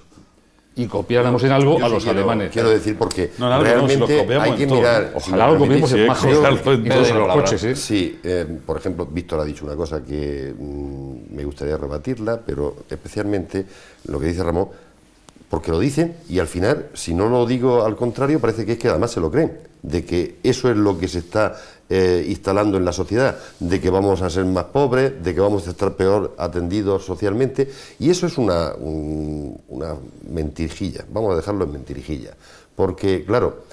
Y copiáramos en algo a los alemanes. Quiero decir, porque realmente hay que mirar... Ojalá lo copiemos en más incluso los coches. Sí, por ejemplo, Víctor ha dicho una cosa que me gustaría rebatirla, pero especialmente lo que dice Ramón, porque lo dicen y al final, si no lo digo al contrario, parece que es que además se lo creen, de que eso es lo que se está instalando en la sociedad, de que vamos a ser más pobres, de que vamos a estar peor atendidos socialmente, y eso es una mentirijilla, vamos a dejarlo en mentirijilla, porque claro,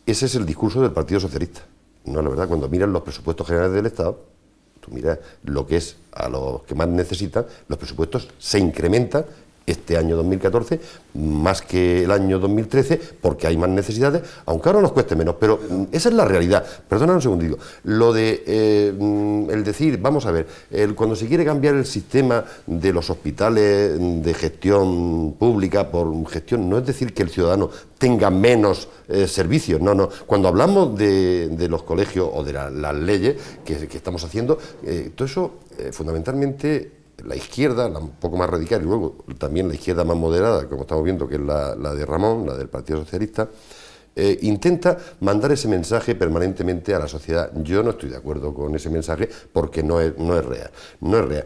ese es el discurso del Partido Socialista, no la verdad, cuando miras los presupuestos generales del Estado, tú miras lo que es a los que más necesitan, los presupuestos se incrementan este año 2014 más que el año 2013 porque hay más necesidades, aunque ahora nos cueste menos, pero esa es la realidad. Perdona un segundito, lo de el decir, vamos a ver, cuando se quiere cambiar el sistema de los hospitales de gestión pública por gestión, no es decir que el ciudadano tenga menos servicios, no, cuando hablamos de los colegios o de las leyes que estamos haciendo, todo eso fundamentalmente la izquierda, la un poco más radical, y luego también la izquierda más moderada, como estamos viendo, que es la de Ramón, la del Partido Socialista, intenta mandar ese mensaje permanentemente a la sociedad. Yo no estoy de acuerdo con ese mensaje porque no es real. No es real.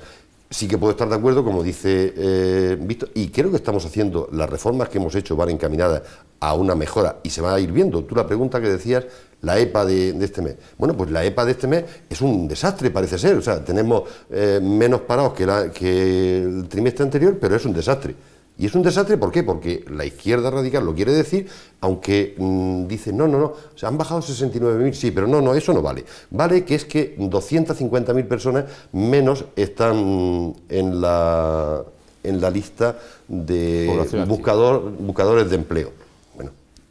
Sí que puedo estar de acuerdo, como dice Víctor, y creo que estamos haciendo, las reformas que hemos hecho van encaminadas a una mejora y se va a ir viendo. Tú la pregunta que decías, la EPA de este mes. Bueno, pues la EPA de este mes es un desastre, parece ser. O sea, tenemos menos parados que el trimestre anterior, pero es un desastre. Y es un desastre, ¿por qué? Porque la izquierda radical lo quiere decir, aunque dice, no, o sea, han bajado 69.000, sí, pero no, eso no vale. Vale que es que 250.000 personas menos están en la lista de buscadores de empleo. Bueno,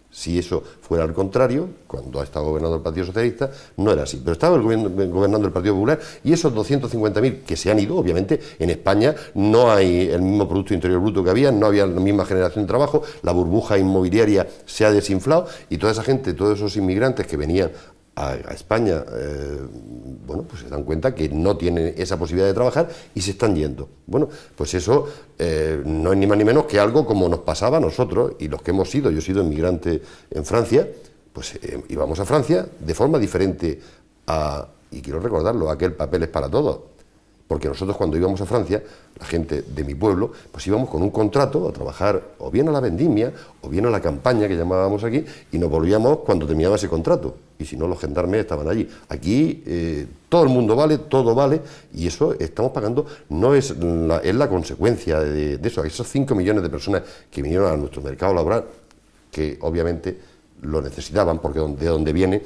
si eso fuera al contrario, cuando ha estado gobernando el Partido Socialista, no era así. Pero estaba gobernando el Partido Popular y esos 250.000 que se han ido, obviamente, en España no hay el mismo Producto Interior Bruto que había, no había la misma generación de trabajo, la burbuja inmobiliaria se ha desinflado y toda esa gente, todos esos inmigrantes que venían a España, bueno, pues se dan cuenta que no tienen esa posibilidad de trabajar y se están yendo. Bueno, pues eso no es ni más ni menos que algo como nos pasaba a nosotros y los que hemos sido, yo he sido inmigrante en Francia, pues íbamos a Francia de forma diferente y quiero recordarlo, aquel papel es para todos. Porque nosotros cuando íbamos a Francia, la gente de mi pueblo, pues íbamos con un contrato a trabajar o bien a la vendimia o bien a la campaña que llamábamos aquí y nos volvíamos cuando terminaba ese contrato. Y si no, los gendarmes estaban allí. Aquí todo el mundo vale, todo vale y eso estamos pagando, no es la consecuencia de eso. Esos 5 millones de personas que vinieron a nuestro mercado laboral, que obviamente lo necesitaban porque de donde viene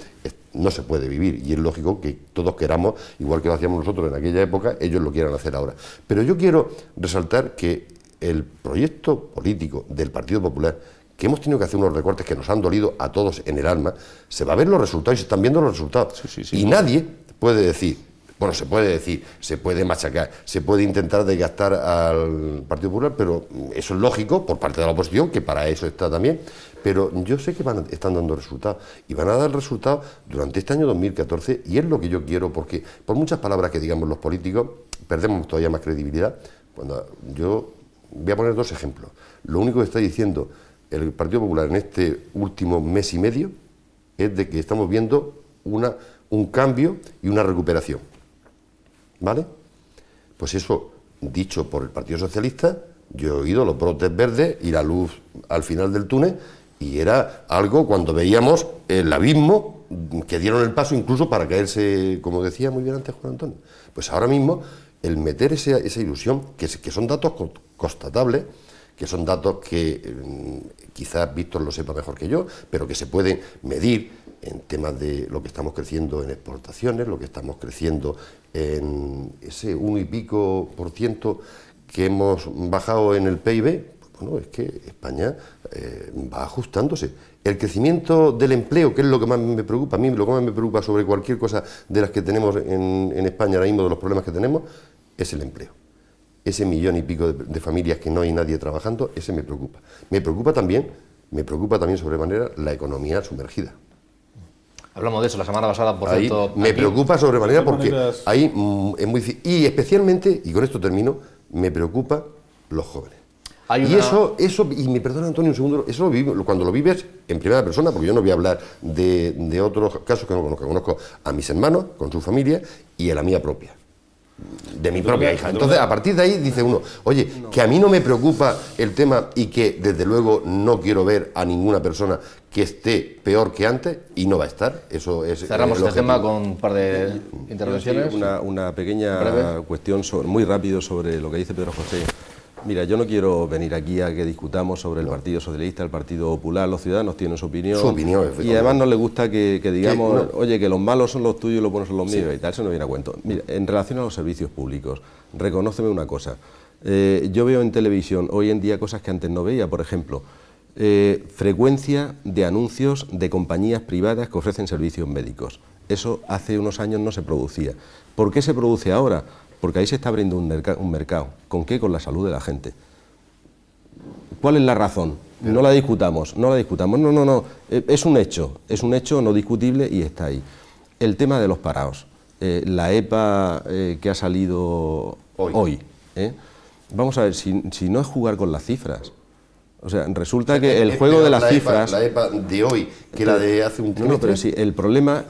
no se puede vivir y es lógico que todos queramos, igual que lo hacíamos nosotros en aquella época, ellos lo quieran hacer ahora. Pero yo quiero resaltar que el proyecto político del Partido Popular, que hemos tenido que hacer unos recortes que nos han dolido a todos en el alma, se va a ver los resultados y se están viendo los resultados. Sí, nadie puede decir, bueno, se puede decir, se puede machacar, se puede intentar desgastar al Partido Popular, pero eso es lógico por parte de la oposición, que para eso está también. Pero yo sé que están dando resultados y van a dar resultados durante este año 2014 y es lo que yo quiero porque por muchas palabras que digamos los políticos perdemos todavía más credibilidad. Cuando yo voy a poner 2 ejemplos. Lo único que está diciendo el Partido Popular en este último mes y medio es de que estamos viendo un cambio y una recuperación. ¿Vale? Pues eso, dicho por el Partido Socialista, yo he oído los brotes verdes y la luz al final del túnel. Y era algo cuando veíamos el abismo que dieron el paso incluso para caerse, como decía muy bien antes Juan Antonio. Pues ahora mismo el meter esa ilusión, que son datos constatables, que son datos que quizás Víctor lo sepa mejor que yo, pero que se pueden medir en temas de lo que estamos creciendo en exportaciones, lo que estamos creciendo en ese 1 y pico % que hemos bajado en el PIB. Bueno, es que España va ajustándose. El crecimiento del empleo, que es lo que más me preocupa, a mí lo que más me preocupa sobre cualquier cosa de las que tenemos en España ahora mismo, de los problemas que tenemos, es el empleo. Ese 1 millón y pico de familias que no hay nadie trabajando, ese me preocupa. Me preocupa también sobremanera la economía sumergida. Hablamos de eso la semana pasada, por cierto. Me preocupa sobremanera porque ahí es muy difícil. Y especialmente, y con esto termino, me preocupa los jóvenes. Y eso, y me perdona Antonio un segundo, eso cuando lo vives en primera persona, porque yo no voy a hablar de otros casos que no conozco a mis hermanos, con su familia, y a la mía propia, de mi propia hija. Entonces, a partir de ahí dice uno, oye, que a mí no me preocupa el tema y que desde luego no quiero ver a ninguna persona que esté peor que antes y no va a estar. Eso es. Cerramos este tema con un par de intervenciones. Una pequeña cuestión muy rápido sobre lo que dice Pedro José. Mira, yo no quiero venir aquí a que discutamos sobre el Partido Socialista, el Partido Popular. Los ciudadanos tienen su opinión. Y además no les gusta que digamos, oye, que los malos son los tuyos y los buenos son los míos y tal. Eso no viene a cuento. Mira, en relación a los servicios públicos, reconóceme una cosa. Yo veo en televisión hoy en día cosas que antes no veía. Por ejemplo, frecuencia de anuncios de compañías privadas que ofrecen servicios médicos. Eso hace unos años no se producía. ¿Por qué se produce ahora? Porque ahí se está abriendo un mercado. ¿Con qué? Con la salud de la gente. ¿Cuál es la razón? No la discutamos. No. Es un hecho no discutible y está ahí. El tema de los parados. La EPA que ha salido hoy. Vamos a ver, si no es jugar con las cifras, O sea, resulta que el juego de las cifras... La EPA de hoy, que la de hace un tiempo... No, pero sí, el problema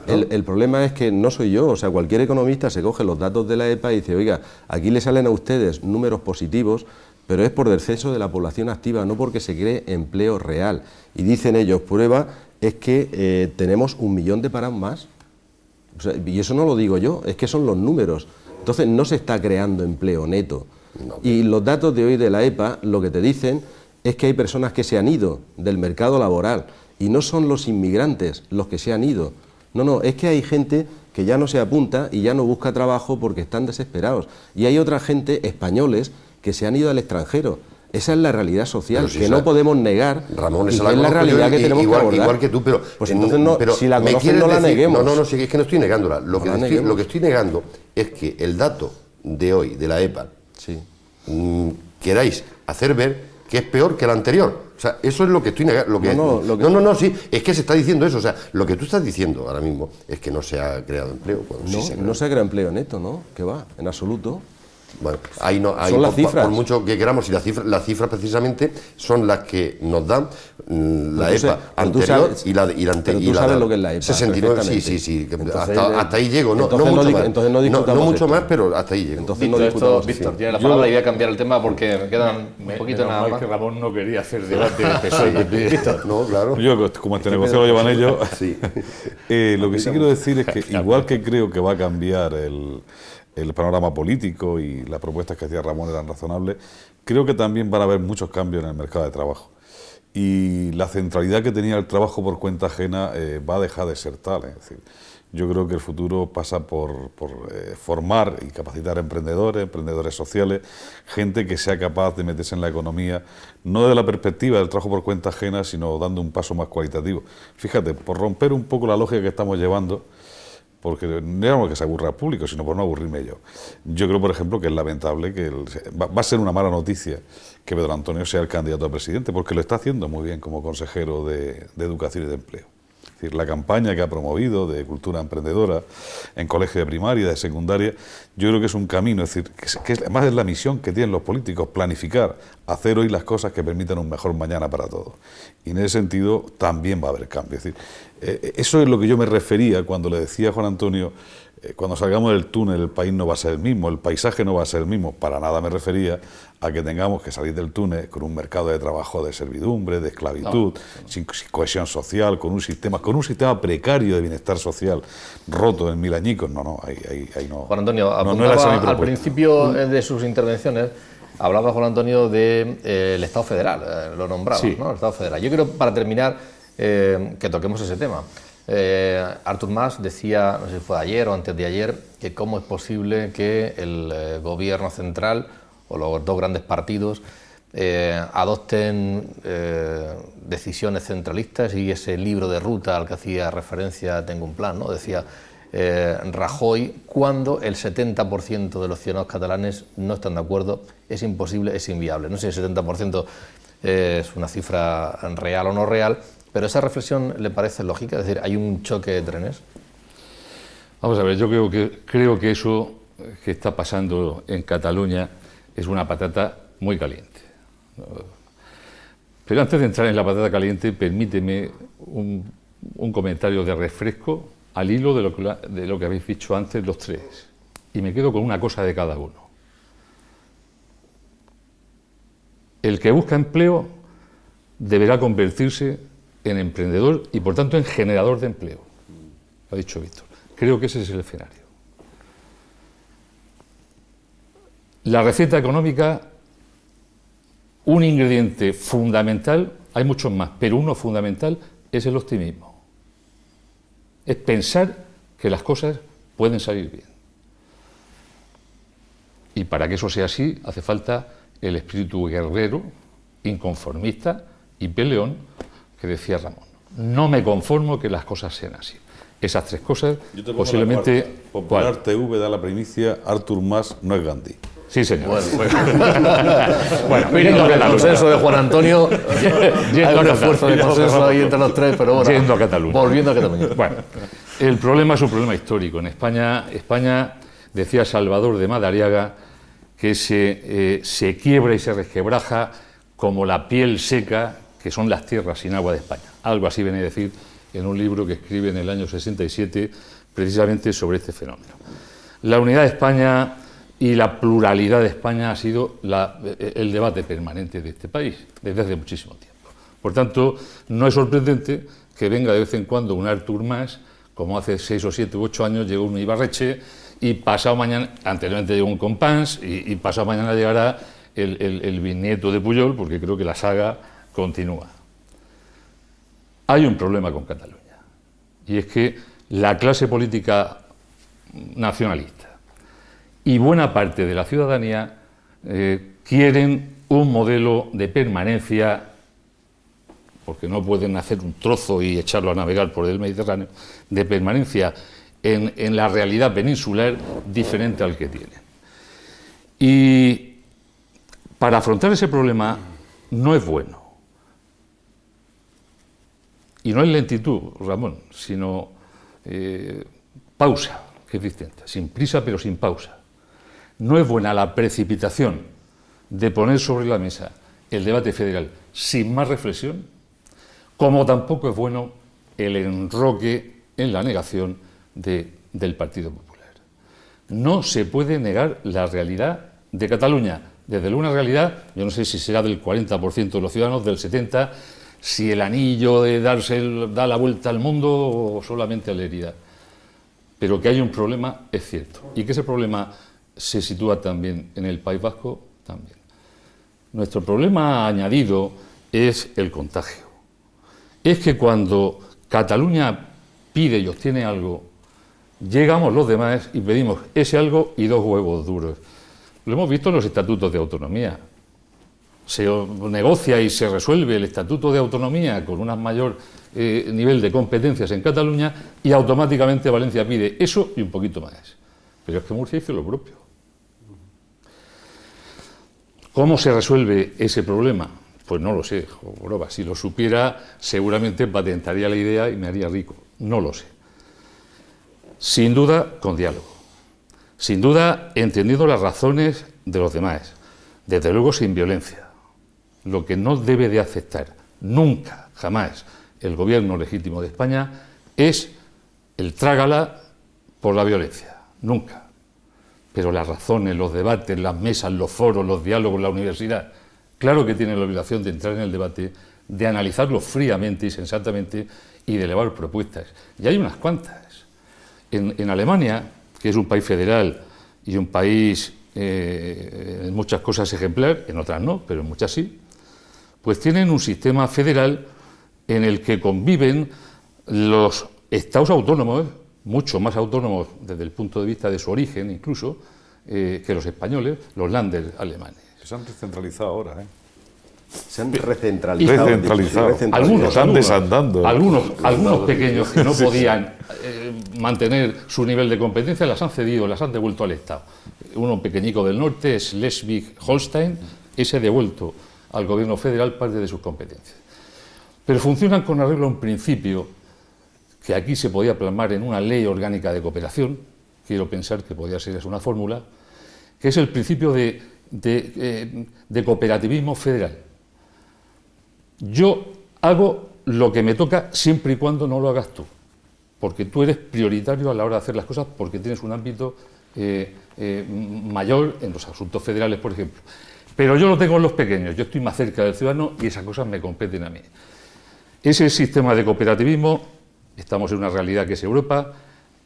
es que no soy yo, o sea, cualquier economista se coge los datos de la EPA y dice, oiga, aquí le salen a ustedes números positivos, pero es por descenso de la población activa, no porque se cree empleo real. Y dicen ellos, prueba es que tenemos 1 millón de parados más. O sea, y eso no lo digo yo, es que son los números. Entonces no se está creando empleo neto. No. Y los datos de hoy de la EPA lo que te dicen es que hay personas que se han ido del mercado laboral y no son los inmigrantes los que se han ido. No, es que hay gente que ya no se apunta y ya no busca trabajo porque están desesperados. Y hay otra gente, españoles, que se han ido al extranjero. Esa es la realidad social, si que no podemos negar, Ramón, y que es la realidad que tenemos que abordar. Igual que tú, pero... Pues entonces, si la conocen, no la neguemos. No, es que no estoy negándola. Lo que estoy negando es que el dato de hoy, de la EPA, sí, queráis hacer ver que es peor que el anterior. O sea, eso es lo que estoy negando. No, sí, es que se está diciendo eso. O sea, lo que tú estás diciendo ahora mismo es que no se ha creado empleo. No se crea empleo neto, ¿no? Que va, en absoluto. Bueno, ahí no, ahí son las cifras. Por mucho que queramos, y las cifras precisamente son las que nos dan la EPA anterior y la anterior. Pero tú sabes lo que es la EPA. 69, sí. Hasta ahí llego. No mucho más, pero hasta ahí llego. Entonces Víctor, tiene la palabra y voy a cambiar el tema porque me quedan un poquito nada más. Que Ramón no quería hacer debate de PSOE. Víctor, no, claro. Yo, como este negocio lo llevan ellos, lo que sí quiero decir es que igual que creo que va a cambiar el panorama político y las propuestas que hacía Ramón eran razonables, creo que también van a haber muchos cambios en el mercado de trabajo. Y la centralidad que tenía el trabajo por cuenta ajena va a dejar de ser tal. Es decir, yo creo que el futuro pasa por formar y capacitar emprendedores sociales, gente que sea capaz de meterse en la economía, no desde la perspectiva del trabajo por cuenta ajena, sino dando un paso más cualitativo. Fíjate, por romper un poco la lógica que estamos llevando, porque no es que se aburra al público, sino por no aburrirme yo. Yo creo, por ejemplo, que es lamentable que va a ser una mala noticia que Pedro Antonio sea el candidato a presidente, porque lo está haciendo muy bien como consejero de Educación y de Empleo. Es decir, la campaña que ha promovido de cultura emprendedora en colegios de primaria y de secundaria, yo creo que es un camino, es decir, que además es la misión que tienen los políticos, planificar, hacer hoy las cosas que permitan un mejor mañana para todos. Y en ese sentido también va a haber cambio. Es decir, eso es lo que yo me refería cuando le decía a Juan Antonio, cuando salgamos del túnel el país no va a ser el mismo, el paisaje no va a ser el mismo, para nada me refería a que tengamos que salir del túnel con un mercado de trabajo de servidumbre, de esclavitud, sin cohesión social, con un sistema precario de bienestar social roto en 1000 añicos. Ahí no. Juan Antonio, apuntaba al principio de sus intervenciones, hablaba Juan Antonio del Estado federal, lo nombraba, sí, ¿no? El Estado federal. Yo quiero, para terminar, que toquemos ese tema. Artur Mas decía, no sé si fue ayer o antes de ayer, que cómo es posible que el gobierno central o los dos grandes partidos adopten decisiones centralistas y ese libro de ruta al que hacía referencia Tengo un plan, ¿no? Decía Rajoy, cuando el 70% de los ciudadanos catalanes no están de acuerdo, es imposible, es inviable. No sé si el 70% es una cifra real o no real, pero esa reflexión le parece lógica, es decir, ¿hay un choque de trenes? Vamos a ver, yo creo que eso que está pasando en Cataluña es una patata muy caliente. Pero antes de entrar en la patata caliente, permíteme un comentario de refresco al hilo de lo que habéis dicho antes los tres. Y me quedo con una cosa de cada uno. El que busca empleo deberá convertirse en emprendedor y, por tanto, en generador de empleo. Lo ha dicho Víctor. Creo que ese es el escenario. La receta económica, un ingrediente fundamental, hay muchos más, pero uno fundamental es el optimismo. Es pensar que las cosas pueden salir bien. Y para que eso sea así, hace falta el espíritu guerrero, inconformista y peleón que decía Ramón. No me conformo que las cosas sean así. Esas tres cosas, posiblemente... Popular TV da la primicia, Artur Mas no es Gandhi. Sí, señor. Bueno, viendo el consenso de Juan Antonio, hay un esfuerzo de consenso ahí entre los tres, pero bueno, yendo a Cataluña. Volviendo a Cataluña. Bueno, el problema es un problema histórico. En España decía Salvador de Madariaga, que se quiebra y se resquebraja como la piel seca que son las tierras sin agua de España. Algo así viene a decir en un libro que escribe en el año 67 precisamente sobre este fenómeno. La unidad de España y la pluralidad de España ha sido el debate permanente de este país desde hace muchísimo tiempo. Por tanto, no es sorprendente que venga de vez en cuando un Artur Mas, como hace 6 o 7 u 8 años llegó un Ibarretxe, y pasado mañana, anteriormente llegó un Compans, y pasado mañana llegará el bisnieto de Pujol, porque creo que la saga continúa. Hay un problema con Cataluña, y es que la clase política nacionalista y buena parte de la ciudadanía quieren un modelo de permanencia, porque no pueden hacer un trozo y echarlo a navegar por el Mediterráneo, de permanencia en la realidad peninsular diferente al que tienen. Y para afrontar ese problema no es bueno. Y no es lentitud, Ramón, sino pausa, que es distinta, sin prisa pero sin pausa. No es buena la precipitación de poner sobre la mesa el debate federal sin más reflexión, como tampoco es bueno el enroque en la negación del Partido Popular. No se puede negar la realidad de Cataluña. Desde luego una realidad, yo no sé si será del 40% de los ciudadanos, del 70%, si el anillo de da la vuelta al mundo o solamente a la herida. Pero que hay un problema es cierto. Y que ese problema se sitúa también en el País Vasco, también. Nuestro problema añadido es el contagio. Es que cuando Cataluña pide y obtiene algo, llegamos los demás y pedimos ese algo y 2 huevos duros. Lo hemos visto en los estatutos de autonomía. Se negocia y se resuelve el estatuto de autonomía con un mayor nivel de competencias en Cataluña y automáticamente Valencia pide eso y un poquito más. Pero es que Murcia hizo lo propio. ¿Cómo se resuelve ese problema? Pues no lo sé, Joroba. Si lo supiera, seguramente patentaría la idea y me haría rico. No lo sé. Sin duda, con diálogo. Sin duda, entendiendo las razones de los demás. Desde luego, sin violencia. Lo que no debe de aceptar nunca, jamás, el gobierno legítimo de España es el trágala por la violencia. Nunca. Pero las razones, los debates, las mesas, los foros, los diálogos, la universidad, claro que tienen la obligación de entrar en el debate, de analizarlo fríamente y sensatamente y de elevar propuestas. Y hay unas cuantas. En Alemania, que es un país federal y un país en muchas cosas ejemplar, en otras no, pero en muchas sí, pues tienen un sistema federal en el que conviven los estados autónomos, mucho más autónomos desde el punto de vista de su origen incluso, que los españoles, los Länder alemanes. Se han descentralizado ahora, ¿eh? Se han recentralizado. Algunos están desandando. Algunos pequeños que no podían mantener su nivel de competencia las han cedido, las han devuelto al Estado. Uno pequeñico del norte, Schleswig-Holstein, ese ha devuelto al gobierno federal parte de sus competencias. Pero funcionan con arreglo a un principio que aquí se podía plasmar en una ley orgánica de cooperación, quiero pensar que podía ser una fórmula, que es el principio de cooperativismo federal. Yo hago lo que me toca siempre y cuando no lo hagas tú, porque tú eres prioritario a la hora de hacer las cosas porque tienes un ámbito mayor en los asuntos federales, por ejemplo. Pero yo lo tengo en los pequeños, yo estoy más cerca del ciudadano y esas cosas me competen a mí. Ese sistema de cooperativismo, estamos en una realidad que es Europa.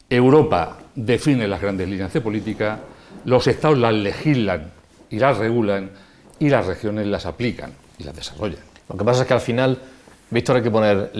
Europa define las grandes líneas de política, los estados las legislan y las regulan y las regiones las aplican y las desarrollan. Lo que pasa es que al final, Víctor, hay que poner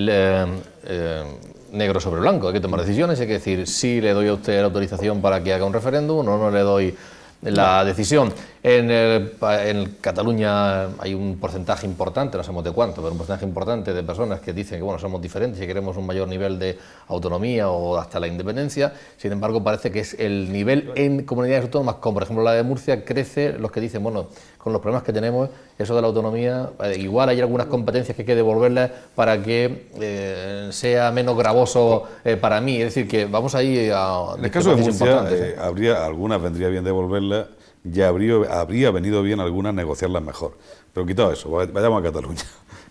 negro sobre blanco, hay que tomar decisiones, hay que decir sí le doy a usted la autorización para que haga un referéndum, no le doy la decisión. En Cataluña hay un porcentaje importante, no sabemos de cuánto, pero un porcentaje importante de personas que dicen que bueno, somos diferentes y queremos un mayor nivel de autonomía o hasta la independencia. Sin embargo, parece que es el nivel en comunidades autónomas, como por ejemplo la de Murcia, crece los que dicen, bueno, con los problemas que tenemos, eso de la autonomía, igual hay algunas competencias que hay que devolverlas para que sea menos gravoso para mí. Es decir, que vamos ahí a... En el caso de Murcia, habría algunas vendría bien devolverlas, ya habría venido bien algunas negociarlas mejor. Pero quitado eso, vayamos a Cataluña,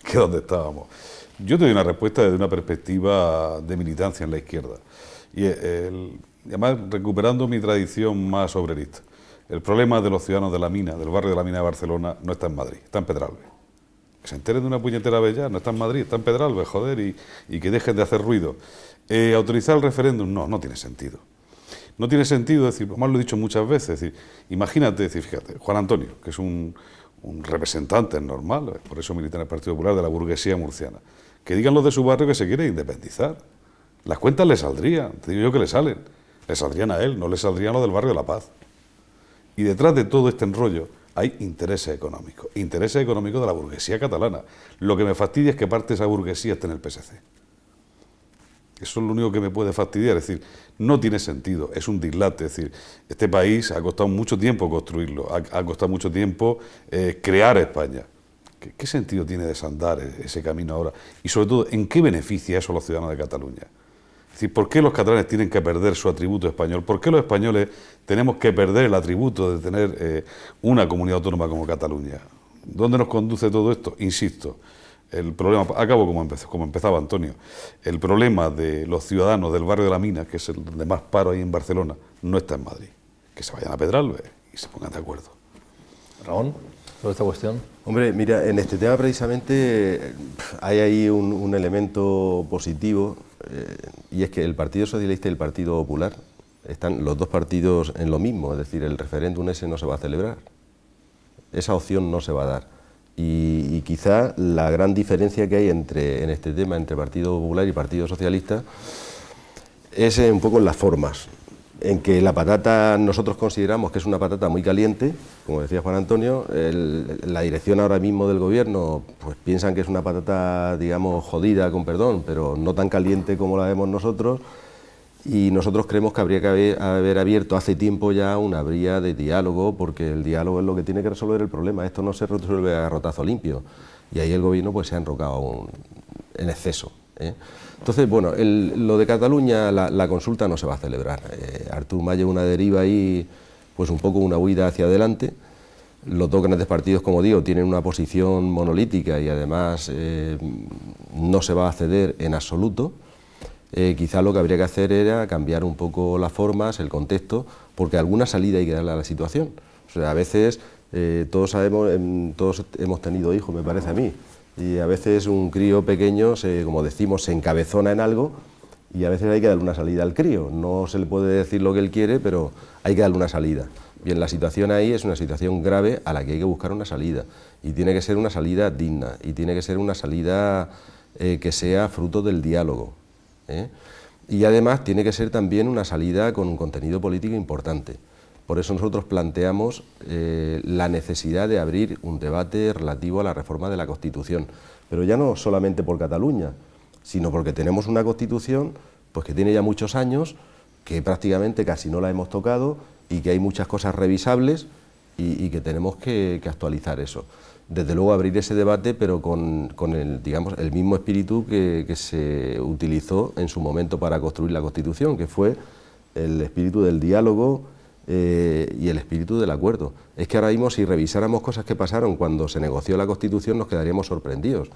que es donde estábamos. Yo te doy una respuesta desde una perspectiva de militancia en la izquierda. Y además recuperando mi tradición más obrerista. El problema de los ciudadanos de la mina, del barrio de la mina de Barcelona, no está en Madrid, está en Pedralbes. Que se enteren de una puñetera vez ya, no está en Madrid, está en Pedralbes, joder, y que dejen de hacer ruido. ¿Autorizar el referéndum? No tiene sentido. No tiene sentido, es decir, como lo he dicho muchas veces, es decir, imagínate, fíjate, Juan Antonio, que es un representante normal, por eso milita en el Partido Popular, de la burguesía murciana, que digan los de su barrio que se quiere independizar. Las cuentas le saldrían, te digo yo que le salen, le saldrían a él, no le saldrían los del barrio de La Paz. Y detrás de todo este enrollo hay intereses económicos de la burguesía catalana. Lo que me fastidia es que parte de esa burguesía esté en el PSC. Eso es lo único que me puede fastidiar, es decir, no tiene sentido, es un dislate, es decir, este país ha costado mucho tiempo construirlo, ha costado mucho tiempo crear España. ¿Qué sentido tiene desandar ese camino ahora? Y sobre todo, ¿en qué beneficia eso a los ciudadanos de Cataluña? Es decir, ¿por qué los catalanes tienen que perder su atributo español? ¿Por qué los españoles tenemos que perder el atributo de tener una comunidad autónoma como Cataluña? ¿Dónde nos conduce todo esto? Insisto, el problema, acabo como empezaba Antonio, el problema de los ciudadanos del barrio de la Mina, que es el donde más paro hay en Barcelona, no está en Madrid. Que se vayan a Pedralbes y se pongan de acuerdo. Ramón, sobre esta cuestión. Hombre, mira, en este tema precisamente hay ahí un elemento positivo, y es que el Partido Socialista y el Partido Popular están los dos partidos en lo mismo, es decir, el referéndum ese no se va a celebrar, esa opción no se va a dar. Y quizá la gran diferencia que hay en este tema entre Partido Popular y Partido Socialista es un poco en las formas, en que la patata nosotros consideramos que es una patata muy caliente, como decía Juan Antonio, la dirección ahora mismo del gobierno pues piensan que es una patata, digamos, jodida, con perdón, pero no tan caliente como la vemos nosotros, y nosotros creemos que habría que haber abierto hace tiempo ya una vía de diálogo, porque el diálogo es lo que tiene que resolver el problema, esto no se resuelve a rotazo limpio, y ahí el gobierno pues se ha enrocado en exceso. Entonces, bueno, lo de Cataluña, la consulta no se va a celebrar. Artur Mas lleva una deriva ahí, pues un poco una huida hacia adelante. Los dos grandes partidos, como digo, tienen una posición monolítica y además no se va a ceder en absoluto. Quizá lo que habría que hacer era cambiar un poco las formas, el contexto, porque alguna salida hay que darle a la situación. O sea, a veces todos hemos tenido hijos, me parece a mí, y a veces un crío pequeño, como decimos, se encabezona en algo y a veces hay que darle una salida al crío. No se le puede decir lo que él quiere, pero hay que darle una salida. Bien, la situación ahí es una situación grave a la que hay que buscar una salida, y tiene que ser una salida digna, y tiene que ser una salida que sea fruto del diálogo. Y además tiene que ser también una salida con un contenido político importante. Por eso nosotros planteamos la necesidad de abrir un debate relativo a la reforma de la Constitución, pero ya no solamente por Cataluña, sino porque tenemos una Constitución pues que tiene ya muchos años, que prácticamente casi no la hemos tocado y que hay muchas cosas revisables y que tenemos que actualizar eso. Desde luego abrir ese debate, pero con el mismo espíritu que se utilizó en su momento para construir la Constitución, que fue el espíritu del diálogo y el espíritu del acuerdo. Es que ahora mismo, si revisáramos cosas que pasaron cuando se negoció la Constitución, nos quedaríamos sorprendidos,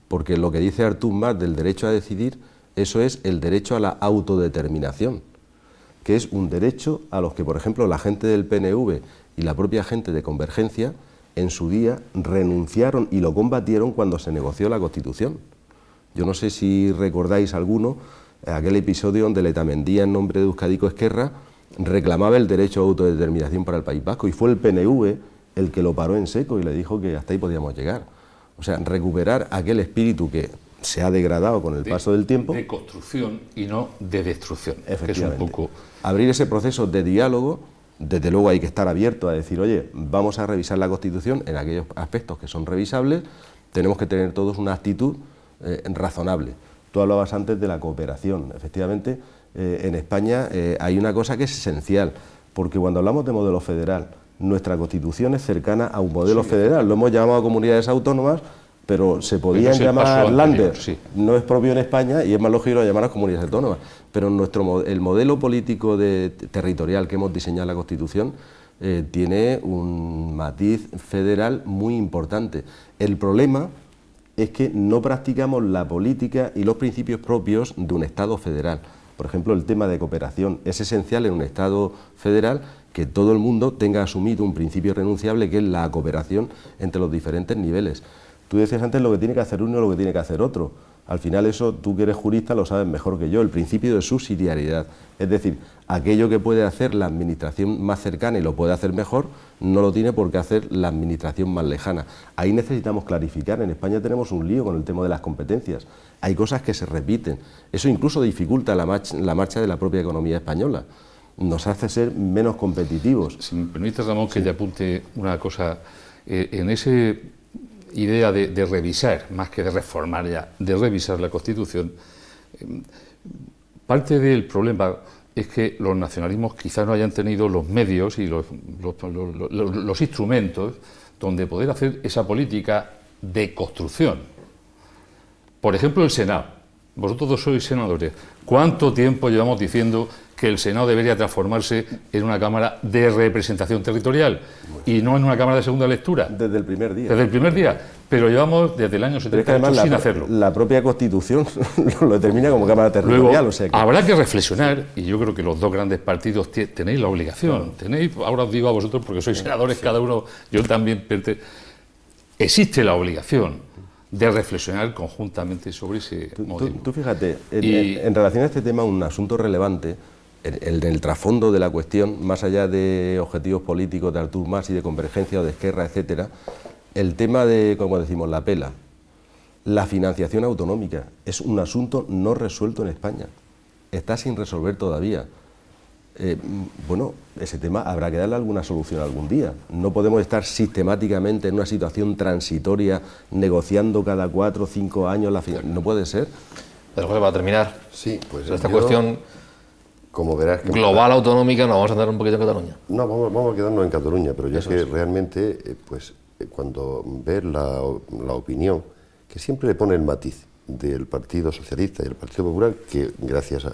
porque lo que dice Artur Mas del derecho a decidir, eso es el derecho a la autodeterminación, que es un derecho a los que, por ejemplo, la gente del PNV y la propia gente de Convergencia en su día renunciaron y lo combatieron cuando se negoció la Constitución. Yo no sé si recordáis alguno aquel episodio donde Letamendia, en nombre de Euskadiko Ezkerra, reclamaba el derecho a autodeterminación para el País Vasco, y fue el PNV el que lo paró en seco y le dijo que hasta ahí podíamos llegar. O sea, recuperar aquel espíritu que se ha degradado con el paso del tiempo. De construcción y no de destrucción. Efectivamente. Que es un poco... Abrir ese proceso de diálogo. Desde luego hay que estar abierto a decir, oye, vamos a revisar la Constitución en aquellos aspectos que son revisables, tenemos que tener todos una actitud razonable. Tú hablabas antes de la cooperación. Efectivamente, en España hay una cosa que es esencial, porque cuando hablamos de modelo federal, nuestra Constitución es cercana a un modelo federal. Lo hemos llamado comunidades autónomas, pero se podían llamar Länder. Sí. No es propio en España y es más lógico llamar comunidades autónomas. Pero el modelo político territorial que hemos diseñado en la Constitución tiene un matiz federal muy importante. El problema es que no practicamos la política y los principios propios de un Estado federal. Por ejemplo, el tema de cooperación. Es esencial en un Estado federal que todo el mundo tenga asumido un principio irrenunciable, que es la cooperación entre los diferentes niveles. Tú decías antes lo que tiene que hacer uno y lo que tiene que hacer otro. Al final eso, tú que eres jurista lo sabes mejor que yo, el principio de subsidiariedad. Es decir, aquello que puede hacer la administración más cercana y lo puede hacer mejor, no lo tiene por qué hacer la administración más lejana. Ahí necesitamos clarificar. En España tenemos un lío con el tema de las competencias. Hay cosas que se repiten. Eso incluso dificulta la marcha de la propia economía española. Nos hace ser menos competitivos. Si me permite, Ramón, que te apunte una cosa. En ese idea de revisar, más que de reformar ya, de revisar la Constitución, parte del problema es que los nacionalismos quizás no hayan tenido los medios y los instrumentos donde poder hacer esa política de construcción. Por ejemplo, el Senado. Vosotros dos sois senadores. ¿Cuánto tiempo llevamos diciendo que el Senado debería transformarse en una Cámara de representación territorial y no en una Cámara de segunda lectura? Desde el primer día. Desde el primer día. Pero llevamos desde el año 78 sin hacerlo. La propia Constitución lo determina como Cámara territorial. Luego, o sea que... habrá que reflexionar, y yo creo que los dos grandes partidos tenéis la obligación, ahora os digo a vosotros porque sois senadores, cada uno, yo también, existe la obligación de reflexionar conjuntamente sobre ese modelo. Tú fíjate, en relación a este tema, un asunto relevante, en el trasfondo de la cuestión, más allá de objetivos políticos de Artur Mas y de Convergencia o de Esquerra, etcétera, el tema de, como decimos, la pela, la financiación autonómica, es un asunto no resuelto en España, está sin resolver todavía. Bueno, ese tema habrá que darle alguna solución algún día. No podemos estar sistemáticamente en una situación transitoria negociando cada 4 o 5 años la financiación. No puede ser. Pero José, para terminar, Sí, pues esta yo, cuestión como verás, global autonómica, nos vamos a andar un poquito en Cataluña. No, vamos a quedarnos en Cataluña, pero yo Eso que es. realmente, cuando ves la opinión, que siempre le pone el matiz del Partido Socialista y el Partido Popular, que gracias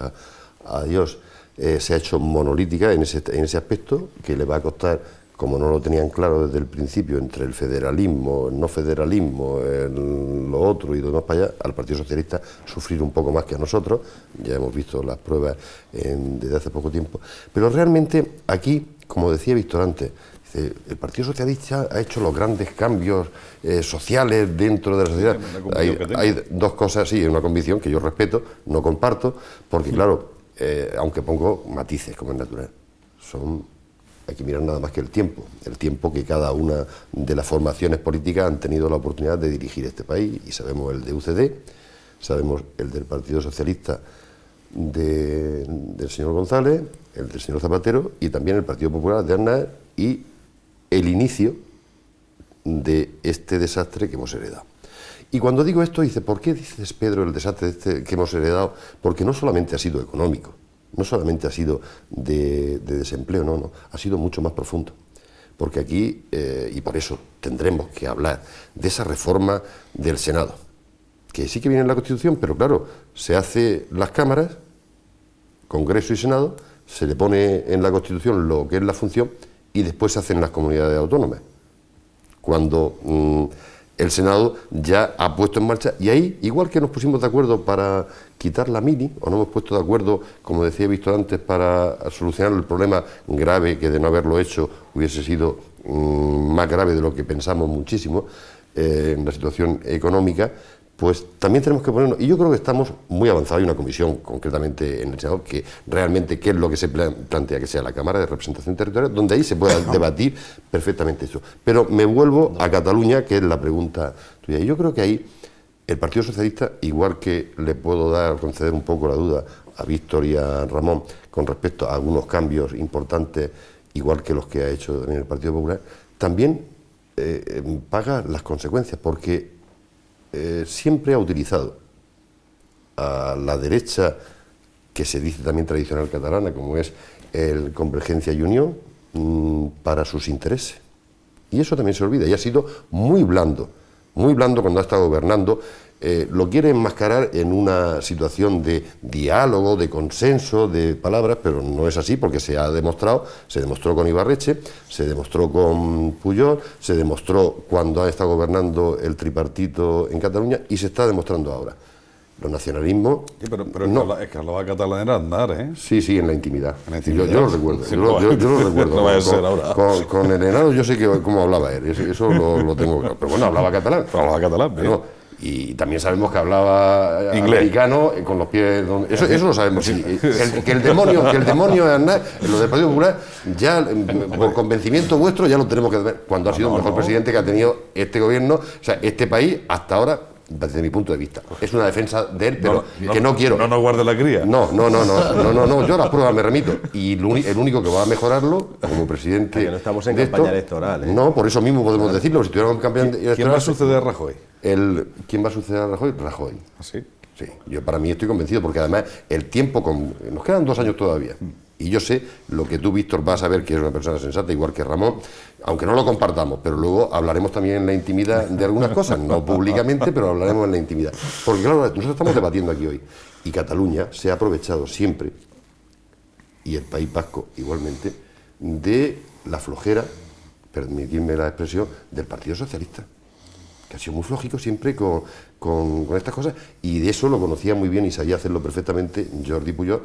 a Dios se ha hecho monolítica en ese aspecto, que le va a costar, como no lo tenían claro desde el principio, entre el federalismo, el no federalismo, lo otro y lo demás para allá, al Partido Socialista sufrir un poco más que a nosotros. Ya hemos visto las pruebas desde hace poco tiempo. Pero realmente aquí, como decía Víctor antes, el Partido Socialista ha hecho los grandes cambios sociales dentro de la sociedad. Hay dos cosas, sí, una convicción que yo respeto, no comparto, porque claro, aunque pongo matices, como es natural, hay que mirar nada más que el tiempo que cada una de las formaciones políticas han tenido la oportunidad de dirigir este país, y sabemos el de UCD, sabemos el del Partido Socialista del señor González, el del señor Zapatero, y también el Partido Popular de Aznar, y el inicio de este desastre que hemos heredado. Y cuando digo esto, dice, ¿por qué dices, Pedro, el desastre que hemos heredado? Porque no solamente ha sido económico, no solamente ha sido de desempleo, no, ha sido mucho más profundo. Porque aquí, y por eso tendremos que hablar de esa reforma del Senado, que sí que viene en la Constitución, pero claro, se hace las cámaras, Congreso y Senado, se le pone en la Constitución lo que es la función, y después se hacen las comunidades autónomas. Cuando el Senado ya ha puesto en marcha, y ahí, igual que nos pusimos de acuerdo para quitar la mini, o nos hemos puesto de acuerdo, como decía Víctor antes, para solucionar el problema grave que de no haberlo hecho hubiese sido más grave de lo que pensamos muchísimo en la situación económica, pues también tenemos que ponernos, y yo creo que estamos muy avanzados. Hay una comisión concretamente en el Senado que realmente qué es lo que se plantea que sea la Cámara de Representación Territorial, donde ahí se pueda debatir perfectamente eso. Pero me vuelvo a Cataluña, que es la pregunta tuya, y yo creo que ahí el Partido Socialista, igual que le puedo conceder un poco la duda a Víctor y a Ramón con respecto a algunos cambios importantes, igual que los que ha hecho también el Partido Popular, también paga las consecuencias, porque siempre ha utilizado a la derecha, que se dice también tradicional catalana, como es el Convergencia y Unión, para sus intereses. Y eso también se olvida, y ha sido muy blando cuando ha estado gobernando lo quiere enmascarar en una situación de diálogo, de consenso, de palabras, pero no es así porque se demostró con Ibarretxe, se demostró con Pujol, se demostró cuando ha estado gobernando el tripartito en Cataluña y se está demostrando ahora. Los nacionalismos... Sí, pero no. es que hablaba catalán era andar, ¿eh? Sí, en la intimidad. En la intimidad. Yo lo recuerdo. Sí, yo lo recuerdo. No vaya a ser ahora. Con el enano yo sé cómo hablaba él, eso lo tengo claro. Pero bueno, hablaba catalán. Pero hablaba catalán, bien. Bueno, y también sabemos que hablaba inglés, americano con los pies... Eso lo sabemos, sí. Que el demonio es andar, en lo del Partido Popular, ya por convencimiento vuestro ya lo tenemos que ver, cuando ha sido el mejor presidente que ha tenido este gobierno, o sea, este país hasta ahora, desde mi punto de vista. Es una defensa de él, pero que no quiero. No nos guarde la cría. No, yo a las pruebas me remito. Y el único que va a mejorarlo como presidente. Que no estamos en campaña electoral, ¿eh? No, por eso mismo podemos decirlo. Si tuviéramos campaña electoral. ¿Quién va a suceder a Rajoy? ¿Quién va a suceder a Rajoy? Rajoy. ¿Ah, sí? Sí, yo para mí estoy convencido, porque además el tiempo, nos quedan 2 años todavía, y yo sé lo que tú, Víctor, vas a ver que es una persona sensata, igual que Ramón, aunque no lo compartamos, pero luego hablaremos también en la intimidad de algunas cosas, no públicamente, pero hablaremos en la intimidad. Porque claro, nosotros estamos debatiendo aquí hoy, y Cataluña se ha aprovechado siempre, y el País Vasco igualmente, de la flojera, permitidme la expresión, del Partido Socialista, que ha sido muy flojico siempre con estas cosas, y de eso lo conocía muy bien y sabía hacerlo perfectamente Jordi Pujol,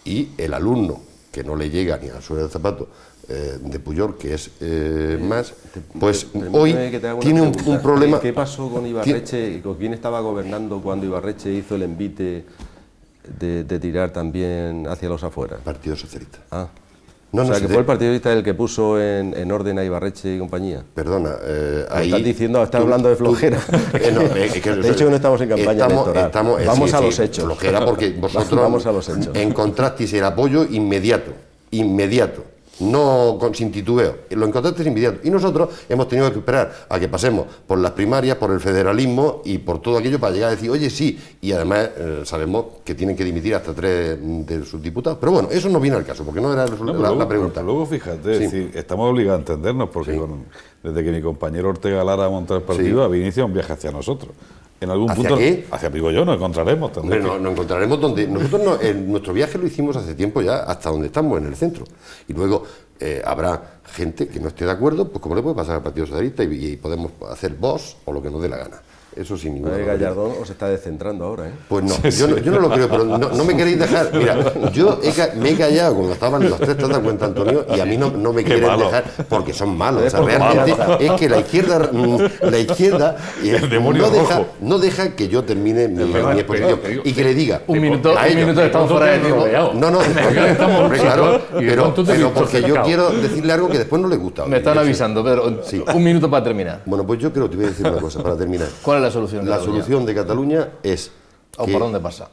y el alumno, que no le llega ni a la suela del zapato, de Pujol, que es más, pues hoy tiene un problema. ¿Qué pasó con Ibarretxe? ¿Con quién estaba gobernando cuando Ibarretxe hizo el envite de tirar también hacia los afueras? Partido Socialista. Ah. O sea, que fue el Partido Socialista el que puso en orden a Ibarretxe y compañía. Perdona, ahí... Estás diciendo, estás hablando de flojera. De hecho, que no estamos en campaña electoral. Vamos a los hechos. Flojera porque vosotros vamos a los hechos. Encontrasteis el apoyo inmediato, no sin titubeo, lo encontrasteis inmediato. Y nosotros hemos tenido que esperar a que pasemos por las primarias, por el federalismo y por todo aquello para llegar a decir, oye, sí, y además sabemos que tienen que dimitir hasta 3 de sus diputados. Pero bueno, eso no viene al caso, porque no era la pregunta. Pero luego, fíjate, es decir, estamos obligados a entendernos, porque desde que mi compañero Ortega Lara ha montado el partido, había iniciado un viaje hacia nosotros. En algún ¿Hacia punto, qué? hacia Pigolló nos encontraremos. Hombre, nos encontraremos donde... Nosotros nuestro viaje lo hicimos hace tiempo ya, hasta donde estamos, en el centro. Y luego habrá gente que no esté de acuerdo, pues como le puede pasar al Partido Socialista, y podemos hacer voz o lo que nos dé la gana. Eso sin ninguna duda. Gallardón os está descentrando ahora, ¿eh? Pues no, yo no lo creo, pero no me queréis dejar. Mira, yo me he callado cuando estaban los 3 tratas cuenta Antonio, y a mí no me quieren dejar porque son malos. O sea, realmente es que la izquierda no deja que yo termine mi exposición y que le diga un minuto estamos fuera de tiempo. No, claro, pero porque yo quiero decirle algo que después no le gusta. Me están avisando, Pedro. Sí. Un minuto para terminar. Bueno, pues yo creo que te voy a decir una cosa para terminar. ¿Cuál es la solución de La Cataluña? solución de Cataluña es ¿O por dónde pasa?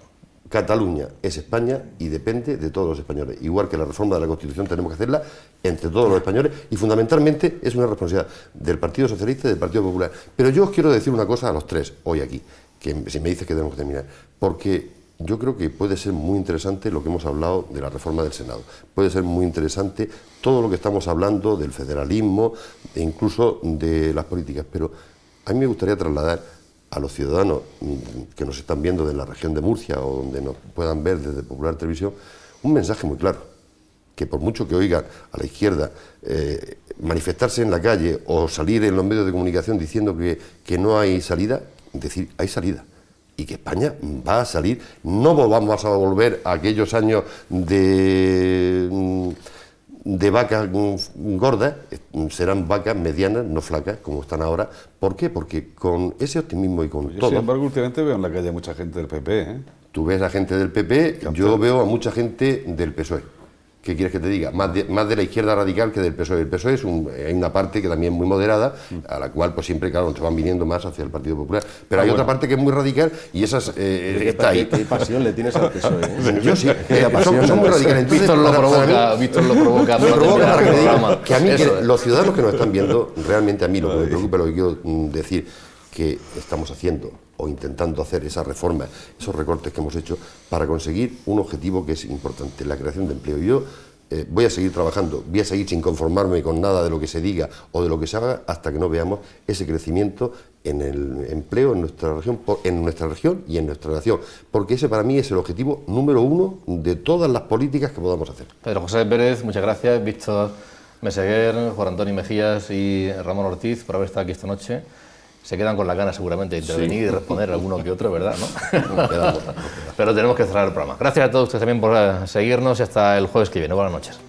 Cataluña es España y depende de todos los españoles. Igual que la reforma de la Constitución tenemos que hacerla entre todos los españoles, y fundamentalmente es una responsabilidad del Partido Socialista y del Partido Popular. Pero yo os quiero decir una cosa a los 3 hoy aquí, que si me dices que tenemos que terminar, porque yo creo que puede ser muy interesante lo que hemos hablado de la reforma del Senado. Puede ser muy interesante todo lo que estamos hablando del federalismo e incluso de las políticas, pero a mí me gustaría trasladar a los ciudadanos que nos están viendo de la región de Murcia o donde nos puedan ver desde Popular Televisión un mensaje muy claro, que por mucho que oigan a la izquierda manifestarse en la calle o salir en los medios de comunicación diciendo que no hay salida, decir hay salida. Y que España va a salir, no vamos a volver a aquellos años de vacas gordas, serán vacas medianas, no flacas, como están ahora. ¿Por qué? Porque con ese optimismo y con todo... Sin embargo, últimamente veo en la calle mucha gente del PP, ¿eh? Tú ves a gente del PP, yo veo a mucha gente del PSOE. ¿Qué quieres que te diga? Más de la izquierda radical que del PSOE. El PSOE hay una parte que también es muy moderada, a la cual pues siempre, claro, se van viniendo más hacia el Partido Popular. Pero hay otra parte que es muy radical y esas está ahí. ¿Qué pasión le tienes al PSOE? Bueno, yo sí, son muy radicales. Entonces, Víctor lo provoca. Me provoca para que te diga que a mí, los ciudadanos que nos están viendo, realmente a mí lo que me preocupa, lo que quiero decir, que estamos haciendo o intentando hacer esa reforma, esos recortes que hemos hecho para conseguir un objetivo que es importante, la creación de empleo. Y yo voy a seguir trabajando, voy a seguir sin conformarme con nada de lo que se diga o de lo que se haga hasta que no veamos ese crecimiento en el empleo en nuestra región y en nuestra nación, porque ese para mí es el objetivo número 1 de todas las políticas que podamos hacer. Pedro José Pérez, muchas gracias. Víctor Meseguer, Juan Antonio Mejías y Ramón Ortiz por haber estado aquí esta noche. Se quedan con la gana seguramente de intervenir y responder alguno que otro, ¿verdad? ¿No? Pero tenemos que cerrar el programa. Gracias a todos ustedes también por seguirnos y hasta el jueves que viene. Buenas noches.